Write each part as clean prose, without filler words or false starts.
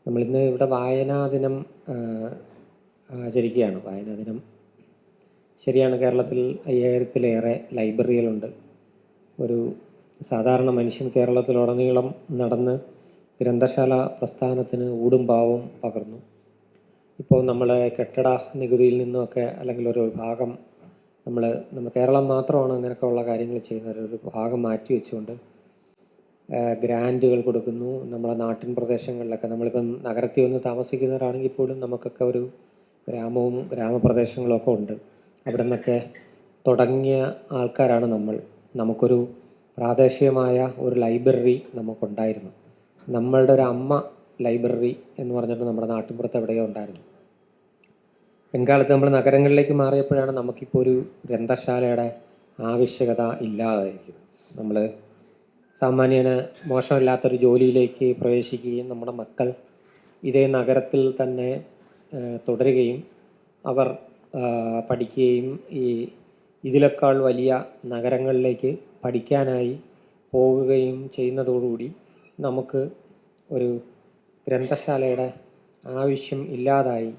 നമ്മളിന്ന് ഇവിടെ വായനാ ദിനം ആചരിക്കുകയാണ്. വായനാ ദിനം ശരിയാണ്. കേരളത്തിൽ 5000-ലേറെ ലൈബ്രറികളുണ്ട്. ഒരു സാധാരണ മനുഷ്യൻ കേരളത്തിലുടനീളം നടന്ന് ഗ്രന്ഥശാല പ്രസ്ഥാനത്തിന് ഊടും പാവും പകർന്നു. ഇപ്പോൾ നമ്മളെ കെട്ടിട നികുതിയിൽ നിന്നുമൊക്കെ അല്ലെങ്കിൽ ഒരു ഭാഗം നമ്മൾ കേരളം മാത്രമാണ് അങ്ങനെയൊക്കെയുള്ള കാര്യങ്ങൾ ചെയ്യുന്നത്. ഒരു ഭാഗം മാറ്റി വെച്ചുകൊണ്ട് ഗ്രാൻറ്റുകൾ കൊടുക്കുന്നു. നമ്മളെ നാട്ടിൻ പ്രദേശങ്ങളിലൊക്കെ നമ്മളിപ്പം നഗരത്തിൽ വന്ന് താമസിക്കുന്നവരാണെങ്കിൽ പോലും നമുക്കൊക്കെ ഒരു ഗ്രാമവും ഗ്രാമപ്രദേശങ്ങളൊക്കെ ഉണ്ട്. അവിടെ നിന്നൊക്കെ തുടങ്ങിയ ആൾക്കാരാണ് നമ്മൾ. നമുക്കൊരു പ്രാദേശികമായ ഒരു ലൈബ്രറി നമുക്കുണ്ടായിരുന്നു. നമ്മളുടെ ഒരു അമ്മ ലൈബ്രറി എന്ന് പറഞ്ഞിട്ട് നമ്മുടെ നാട്ടിൻപുറത്ത് എവിടെയോ ഉണ്ടായിരുന്നു. പിൻകാലത്ത് നമ്മൾ നഗരങ്ങളിലേക്ക് മാറിയപ്പോഴാണ് നമുക്കിപ്പോൾ ഒരു ഗ്രന്ഥശാലയുടെ ആവശ്യകത ഇല്ലാതായിരിക്കുന്നത്. നമ്മൾ സാമാന്യന് മോശമില്ലാത്തൊരു ജോലിയിലേക്ക് പ്രവേശിക്കുകയും നമ്മുടെ മക്കൾ ഇതേ നഗരത്തിൽ തന്നെ തുടരുകയും അവർ പഠിക്കുകയും ഇതിനേക്കാൾ വലിയ നഗരങ്ങളിലേക്ക് പഠിക്കാനായി പോകുകയും ചെയ്യുന്നതോടുകൂടി നമുക്ക് ഒരു ഗ്രന്ഥശാലയുടെ ആവശ്യം ഇല്ലാതായി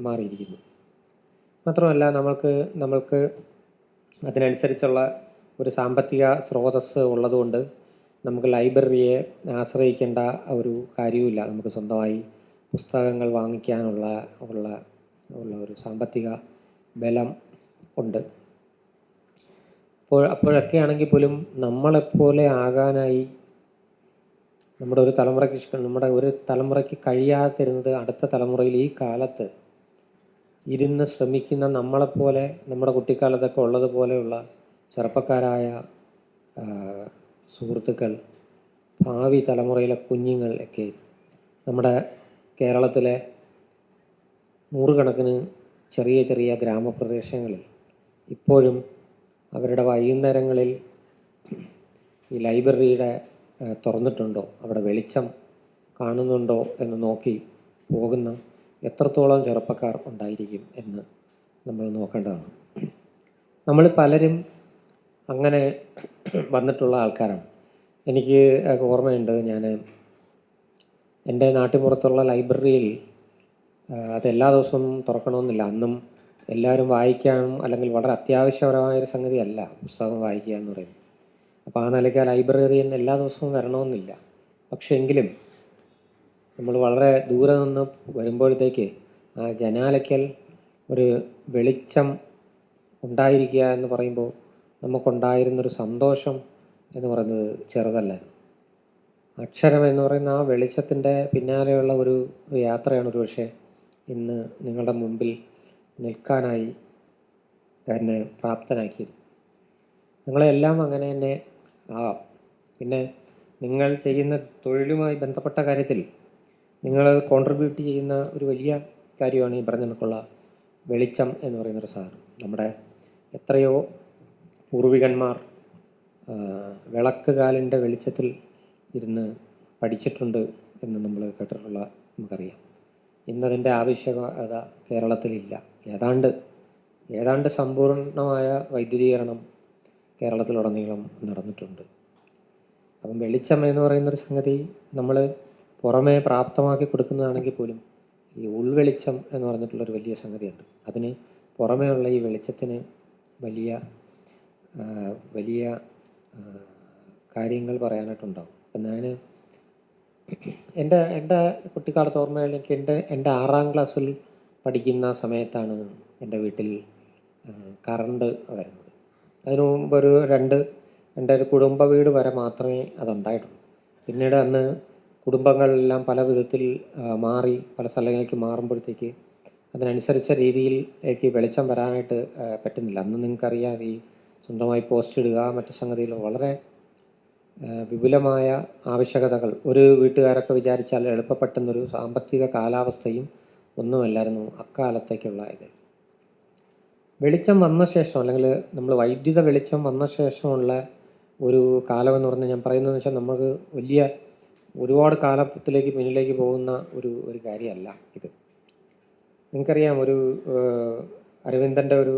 മാറിയിരിക്കുന്നു. മാത്രമല്ല നമ്മൾക്ക് അതിനനുസരിച്ചുള്ള ഒരു സാമ്പത്തിക സ്രോതസ്സ് ഉള്ളതുകൊണ്ട് നമുക്ക് ലൈബ്രറിയെ ആശ്രയിക്കേണ്ട ഒരു കാര്യവുമില്ല. നമുക്ക് സ്വന്തമായി പുസ്തകങ്ങൾ വാങ്ങിക്കാനുള്ള ഒരു സാമ്പത്തിക ബലം ഉണ്ട്. അപ്പോഴൊക്കെ ആണെങ്കിൽ പോലും നമ്മളെപ്പോലെ ആകാനായി നമ്മുടെ ഒരു തലമുറയ്ക്ക് കഴിയാതിരുന്നത് അടുത്ത തലമുറയിൽ ഈ കാലത്ത് ഇരുന്ന് ശ്രമിക്കുന്ന നമ്മളെപ്പോലെ നമ്മുടെ കുട്ടിക്കാലത്തൊക്കെ ഉള്ളതുപോലെയുള്ള ചെറുപ്പക്കാരായ സുഹൃത്തുക്കൾ, ഭാവി തലമുറയിലെ കുഞ്ഞുങ്ങൾ ഒക്കെ നമ്മുടെ കേരളത്തിലെ നൂറുകണക്കിന് ചെറിയ ചെറിയ ഗ്രാമപ്രദേശങ്ങളിൽ ഇപ്പോഴും അവരുടെ വൈകുന്നേരങ്ങളിൽ ഈ ലൈബ്രറിയുടെ തുറന്നിട്ടുണ്ടോ, അവിടെ വെളിച്ചം കാണുന്നുണ്ടോ എന്ന് നോക്കി പോകുന്ന എത്രത്തോളം ചെറുപ്പക്കാർ ഉണ്ടായിരിക്കും എന്ന് നമ്മൾ നോക്കേണ്ടതാണ്. നമ്മൾ പലരും അങ്ങനെ വന്നിട്ടുള്ള ആൾക്കാരാണ്. എനിക്ക് ഓർമ്മയുണ്ട്, ഞാൻ എൻ്റെ നാട്ടിൻപുറത്തുള്ള ലൈബ്രറിയിൽ അതെല്ലാ ദിവസവും തുറക്കണമെന്നില്ല. അന്നും എല്ലാവരും വായിക്കാനും അല്ലെങ്കിൽ വളരെ അത്യാവശ്യപരമായൊരു സംഗതിയല്ല പുസ്തകം വായിക്കുക എന്ന് പറയുന്നത്. അപ്പോൾ ആ നിലയ്ക്ക് ലൈബ്രറിയൻ എല്ലാ ദിവസവും വരണമെന്നില്ല. പക്ഷേ എങ്കിലും നമ്മൾ വളരെ ദൂരെ നിന്ന് വരുമ്പോഴത്തേക്ക് ആ ജനാലയ്ക്കൽ ഒരു വെളിച്ചം ഉണ്ടായിരിക്കുക എന്ന് പറയുമ്പോൾ നമുക്കുണ്ടായിരുന്നൊരു സന്തോഷം എന്ന് പറയുന്നത് ചെറുതല്ല. അക്ഷരം എന്ന് പറയുന്ന ആ വെളിച്ചത്തിൻ്റെ പിന്നാലെയുള്ള ഒരു യാത്രയാണ് ഒരു പക്ഷേ ഇന്ന് നിങ്ങളുടെ മുമ്പിൽ നിൽക്കാനായി എന്നെ പ്രാപ്തനാക്കിയത്. നിങ്ങളെല്ലാം അങ്ങനെ തന്നെ ആവാം. പിന്നെ നിങ്ങൾ ചെയ്യുന്ന തൊഴിലുമായി ബന്ധപ്പെട്ട കാര്യത്തിൽ നിങ്ങൾ കോൺട്രിബ്യൂട്ട് ചെയ്യുന്ന ഒരു വലിയ കാര്യമാണ് ഈ പറഞ്ഞ കണക്കുള്ള വെളിച്ചം എന്ന് പറയുന്നൊരു സാധനം. നമ്മുടെ എത്രയോ പൂർവികന്മാർ വിളക്കുകാലിൻ്റെ വെളിച്ചത്തിൽ ഇരുന്ന് പഠിച്ചിട്ടുണ്ട് എന്ന് നമ്മൾ കേട്ടിട്ടുള്ള നമുക്കറിയാം. ഇന്നതിൻ്റെ ആവശ്യകത കേരളത്തിലില്ല. ഏതാണ്ട് സമ്പൂർണമായ വൈദ്യുതീകരണം കേരളത്തിലുടനീളം നടന്നിട്ടുണ്ട്. അപ്പം വെളിച്ചം എന്ന് പറയുന്നൊരു സംഗതി നമ്മൾ പുറമേ പ്രാപ്തമാക്കി കൊടുക്കുന്നതാണെങ്കിൽ പോലും ഈ ഉൾവെളിച്ചം എന്ന് പറഞ്ഞിട്ടുള്ളൊരു വലിയ സംഗതിയുണ്ട്. അതിന് പുറമേ ഉള്ള ഈ വെളിച്ചത്തിന് വലിയ വലിയ കാര്യങ്ങൾ പറയാനായിട്ടുണ്ടാവും. അപ്പം ഞാൻ എൻ്റെ കുട്ടിക്കാലത്ത് ഓർമ്മയിലേക്ക് എൻ്റെ 6ാം ക്ലാസ്സിൽ പഠിക്കുന്ന സമയത്താണ് എൻ്റെ വീട്ടിൽ കറണ്ട് വരുന്നത്. അതിനു മുമ്പ് എൻ്റെ ഒരു കുടുംബ വീട് വരെ മാത്രമേ അതുണ്ടായിട്ടുള്ളൂ. പിന്നീട് അന്ന് കുടുംബങ്ങളെല്ലാം പല വിധത്തിൽ മാറി പല സ്ഥലങ്ങളിലേക്ക് മാറുമ്പോഴത്തേക്ക് അതിനനുസരിച്ച രീതിയിലേക്ക് വെളിച്ചം വരാനായിട്ട് പറ്റുന്നില്ല. അന്ന് നിങ്ങൾക്കറിയാം, ഈ സ്വന്തമായി പോസ്റ്റ് ഇടുക മറ്റു സംഗതികൾ വളരെ വിപുലമായ ആവശ്യകതകൾ ഒരു വീട്ടുകാരൊക്കെ വിചാരിച്ചാൽ എളുപ്പപ്പെട്ടെന്നൊരു സാമ്പത്തിക കാലാവസ്ഥയും ഒന്നുമല്ലായിരുന്നു അക്കാലത്തേക്കുള്ള ഇത്. വെളിച്ചം വന്ന ശേഷം അല്ലെങ്കിൽ നമ്മൾ വൈദ്യുത വെളിച്ചം വന്ന ശേഷമുള്ള ഒരു കാലമെന്ന് പറഞ്ഞാൽ ഞാൻ പറയുന്നതെന്ന് വെച്ചാൽ നമുക്ക് ഒരുപാട് കാലത്തിലേക്ക് പിന്നിലേക്ക് പോകുന്ന ഒരു കാര്യമല്ല ഇത്. നിങ്ങൾക്കറിയാം, ഒരു അരവിന്ദൻ്റെ ഒരു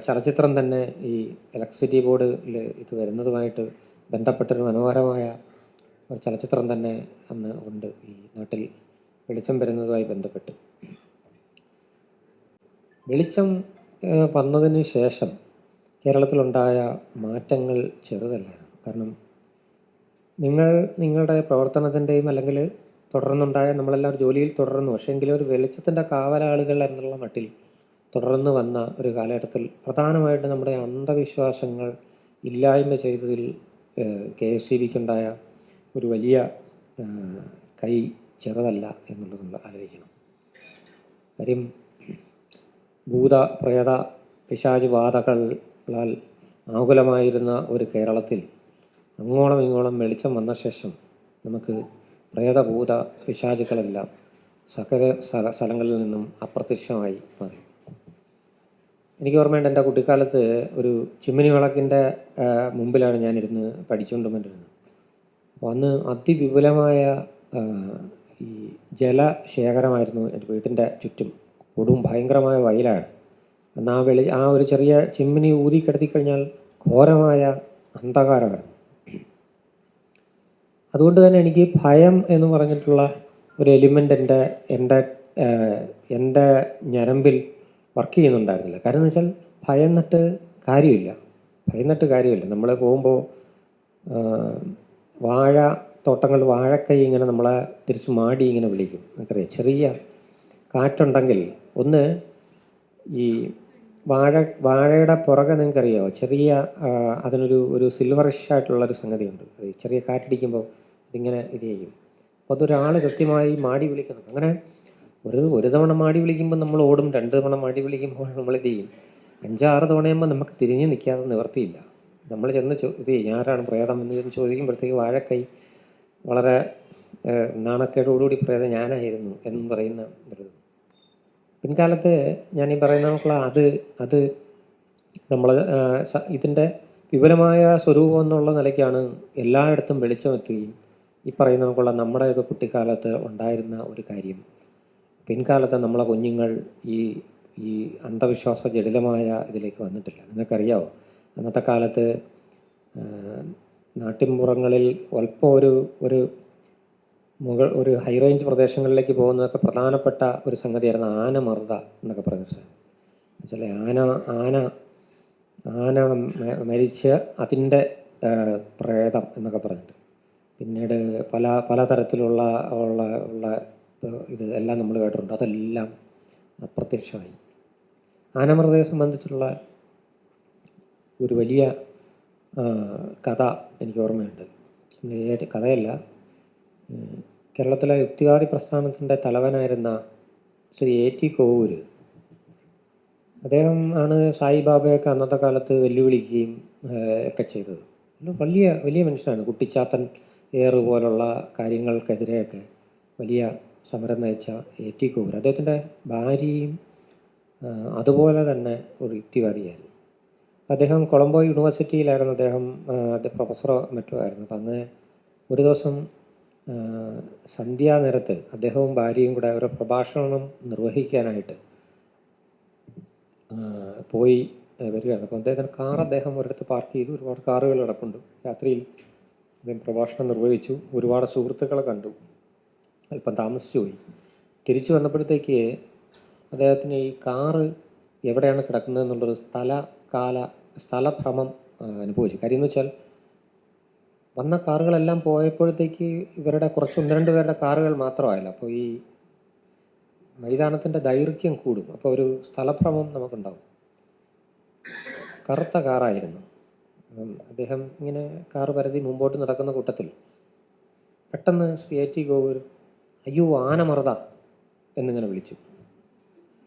ചലച്ചിത്രം തന്നെ ഈ ഇലക്ട്രിസിറ്റി ബോർഡിൽ ഇത് വരുന്നതുമായിട്ട് ബന്ധപ്പെട്ടൊരു മനോഹരമായ ഒരു ചലച്ചിത്രം തന്നെ അന്ന് ഉണ്ട് ഈ നാട്ടിൽ വെളിച്ചം വരുന്നതുമായി ബന്ധപ്പെട്ട്. വെളിച്ചം വന്നതിന് ശേഷം കേരളത്തിലുണ്ടായ മാറ്റങ്ങൾ ചെറുതല്ലായിരുന്നു. കാരണം നിങ്ങളുടെ പ്രവർത്തനത്തിൻ്റെയും അല്ലെങ്കിൽ തുടർന്നുണ്ടായ നമ്മളെല്ലാവരും ജോലിയിൽ തുടർന്നു, പക്ഷേ എങ്കിലും ഒരു വെളിച്ചത്തിൻ്റെ കാവലാളുകൾ എന്നുള്ള മട്ടിൽ തുടർന്ന് വന്ന ഒരു കാലഘട്ടത്തിൽ പ്രധാനമായിട്ട് നമ്മുടെ അന്ധവിശ്വാസങ്ങൾ ഇല്ലായ്മ ചെയ്തതിൽ KSEBക്കുണ്ടായ ഒരു വലിയ കൈ ചെറുതല്ല എന്നുള്ളത് നമ്മൾ ആലോചിക്കണം. കാര്യം ഭൂത പ്രേത പിശാച് ബാധകളാൽ ആകുലമായിരുന്ന ഒരു കേരളത്തിൽ അങ്ങോളം ഇങ്ങോളം വെളിച്ചം വന്ന ശേഷം നമുക്ക് പ്രേതഭൂത പിശാചുക്കളെല്ലാം സകല സ്ഥലങ്ങളിൽ നിന്നും അപ്രത്യക്ഷമായി മാറി. എനിക്ക് ഓർമ്മയുണ്ട്, എൻ്റെ കുട്ടിക്കാലത്ത് ഒരു ചിമ്മിനി വിളക്കിൻ്റെ മുമ്പിലാണ് ഞാനിരുന്ന് പഠിച്ചുകൊണ്ടുവന്നിരുന്നത്. അപ്പോൾ അന്ന് അതിവിപുലമായ ഈ ജലശേഖരമായിരുന്നു എൻ്റെ വീട്ടിൻ്റെ ചുറ്റും. കൊടും ഭയങ്കരമായ വയലാണ്. അന്ന് ആ ഒരു ചെറിയ ചിമ്മിനി ഊതി കിടത്തിക്കഴിഞ്ഞാൽ ഘോരമായ അന്ധകാരമാണ്. അതുകൊണ്ട് തന്നെ എനിക്ക് ഭയം എന്ന് പറഞ്ഞിട്ടുള്ള ഒരു എലിമെൻ്റ് എൻ്റെ ഞരമ്പിൽ വർക്ക് ചെയ്യുന്നുണ്ടായിരുന്നില്ല. കാരണം എന്ന് വെച്ചാൽ ഭയന്നിട്ട് കാര്യമില്ല. നമ്മൾ പോകുമ്പോൾ വാഴക്കൈ ഇങ്ങനെ നമ്മളെ തിരിച്ച് മാടി ഇങ്ങനെ വിളിക്കും. നമുക്കറിയാം, ചെറിയ കാറ്റുണ്ടെങ്കിൽ ഒന്ന് ഈ വാഴയുടെ പുറകെ നിങ്ങൾക്കറിയാമോ, ചെറിയ അതിനൊരു സിൽവറിഷ് ആയിട്ടുള്ളൊരു സംഗതിയുണ്ട്. ചെറിയ കാറ്റടിക്കുമ്പോൾ ഇതിങ്ങനെ ചെയ്യും. അപ്പോൾ അതൊരാൾ കൃത്യമായി മാടി വിളിക്കണം. അങ്ങനെ ഒരു തവണ മാടി വിളിക്കുമ്പോൾ നമ്മൾ ഓടും, 2 തവണ മാടി വിളിക്കുമ്പോൾ നമ്മൾ ചെയ്യും. 5-6 തവണയാകുമ്പോൾ നമുക്ക് തിരിഞ്ഞ് നിൽക്കാതെ നിവർത്തിയില്ല. നമ്മൾ ചെന്ന് ആരാണ് പ്രേതം എന്ന് ചോദിക്കുമ്പോഴത്തേക്ക് വാഴക്കൈ വളരെ നാണക്കേടോടുകൂടി പ്രേതം ഞാനായിരുന്നു എന്ന് പറയുന്ന ഒരു പിൻകാലത്ത് ഞാൻ ഈ പറയുന്ന അത് നമ്മൾ ഇതിൻ്റെ വിപുലമായ സ്വരൂപം എന്നുള്ള നിലയ്ക്കാണ് എല്ലായിടത്തും വെളിച്ചമെത്തുകയും ഈ പറയുന്ന നമുക്കുള്ള നമ്മുടെയൊക്കെ കുട്ടിക്കാലത്ത് ഉണ്ടായിരുന്ന ഒരു കാര്യം പിൻകാലത്ത് നമ്മളെ കുഞ്ഞുങ്ങൾ ഈ അന്ധവിശ്വാസ ജടിലമായ ഇതിലേക്ക് വന്നിട്ടില്ല. നിങ്ങൾക്കറിയാമോ, അന്നത്തെ കാലത്ത് നാട്ടിൻപുറങ്ങളിൽ അല്പം ഒരു ഹൈ റേഞ്ച് പ്രദേശങ്ങളിലേക്ക് പോകുന്നതൊക്കെ പ്രധാനപ്പെട്ട ഒരു സംഗതിയായിരുന്നു ആനമർദ്ദ എന്നൊക്കെ പറഞ്ഞിട്ട്. എന്നുവെച്ചാൽ ആന മരിച്ച് അതിൻ്റെ പ്രേതം എന്നൊക്കെ പറഞ്ഞിട്ട് പിന്നീട് പല തരത്തിലുള്ള ഇത് എല്ലാം നമ്മൾ കേട്ടിട്ടുണ്ട്. അതെല്ലാം അപ്രത്യക്ഷമായി. ആനമർദ്ദയെ സംബന്ധിച്ചുള്ള ഒരു വലിയ കഥ എനിക്ക് ഓർമ്മയുണ്ട്. കഥയല്ല, കേരളത്തിലെ യുക്തിവാദി പ്രസ്ഥാനത്തിൻ്റെ തലവനായിരുന്ന ശ്രീ A.T. കോവൂര്, അദ്ദേഹം ആണ് സായിബാബയൊക്കെ അന്നത്തെ കാലത്ത് വെല്ലുവിളിക്കുകയും ഒക്കെ ചെയ്തത്. വലിയ മനുഷ്യനാണ്. കുട്ടിച്ചാത്തൻ ഏറ് പോലുള്ള കാര്യങ്ങൾക്കെതിരെയൊക്കെ വലിയ സമരം നയിച്ച A.T. കോവൂർ. അദ്ദേഹത്തിൻ്റെ ഭാര്യയും അതുപോലെ തന്നെ ഒരു യുക്തിവാദിയായിരുന്നു. അദ്ദേഹം കൊളംബോ യൂണിവേഴ്സിറ്റിയിലായിരുന്നു അദ്ദേഹം പ്രൊഫസറോ മറ്റോ ആയിരുന്നു. അപ്പം അന്ന് ഒരു ദിവസം സന്ധ്യാനേരത്ത് അദ്ദേഹവും ഭാര്യയും കൂടെ ഒരു പ്രഭാഷണം നിർവഹിക്കാനായിട്ട് പോയി വരികയാണ്. അപ്പോൾ അദ്ദേഹം ഒരിടത്ത് പാർക്ക് ചെയ്തു. ഒരുപാട് കാറുകൾ കിടപ്പുണ്ട്. രാത്രിയിൽ അദ്ദേഹം പ്രഭാഷണം നിർവഹിച്ചു. ഒരുപാട് സുഹൃത്തുക്കളെ കണ്ടു. അല്പം താമസിച്ചു പോയി. തിരിച്ചു വന്നപ്പോഴത്തേക്ക് അദ്ദേഹത്തിന് ഈ കാറ് എവിടെയാണ് കിടക്കുന്നത് എന്നുള്ളൊരു സ്ഥലഭ്രമം അനുഭവിച്ചു. കാര്യം എന്ന് വെച്ചാൽ വന്ന കാറുകളെല്ലാം പോയപ്പോഴത്തേക്ക് ഇവരുടെ കുറച്ച് 1-2 പേരുടെ കാറുകൾ മാത്രമായില്ല. അപ്പോൾ ഈ മൈതാനത്തിൻ്റെ ദൈർഘ്യം കൂടും. അപ്പോൾ ഒരു സ്ഥലഭ്രമം നമുക്കുണ്ടാവും. കറുത്ത കാറായിരുന്നു. അദ്ദേഹം ഇങ്ങനെ കാറ് പരതി മുമ്പോട്ട് നടക്കുന്ന കൂട്ടത്തിൽ പെട്ടെന്ന് ശ്രീ A.T. കോവൂർ അയ്യോ ആനമർദ്ദ എന്നിങ്ങനെ വിളിച്ചു.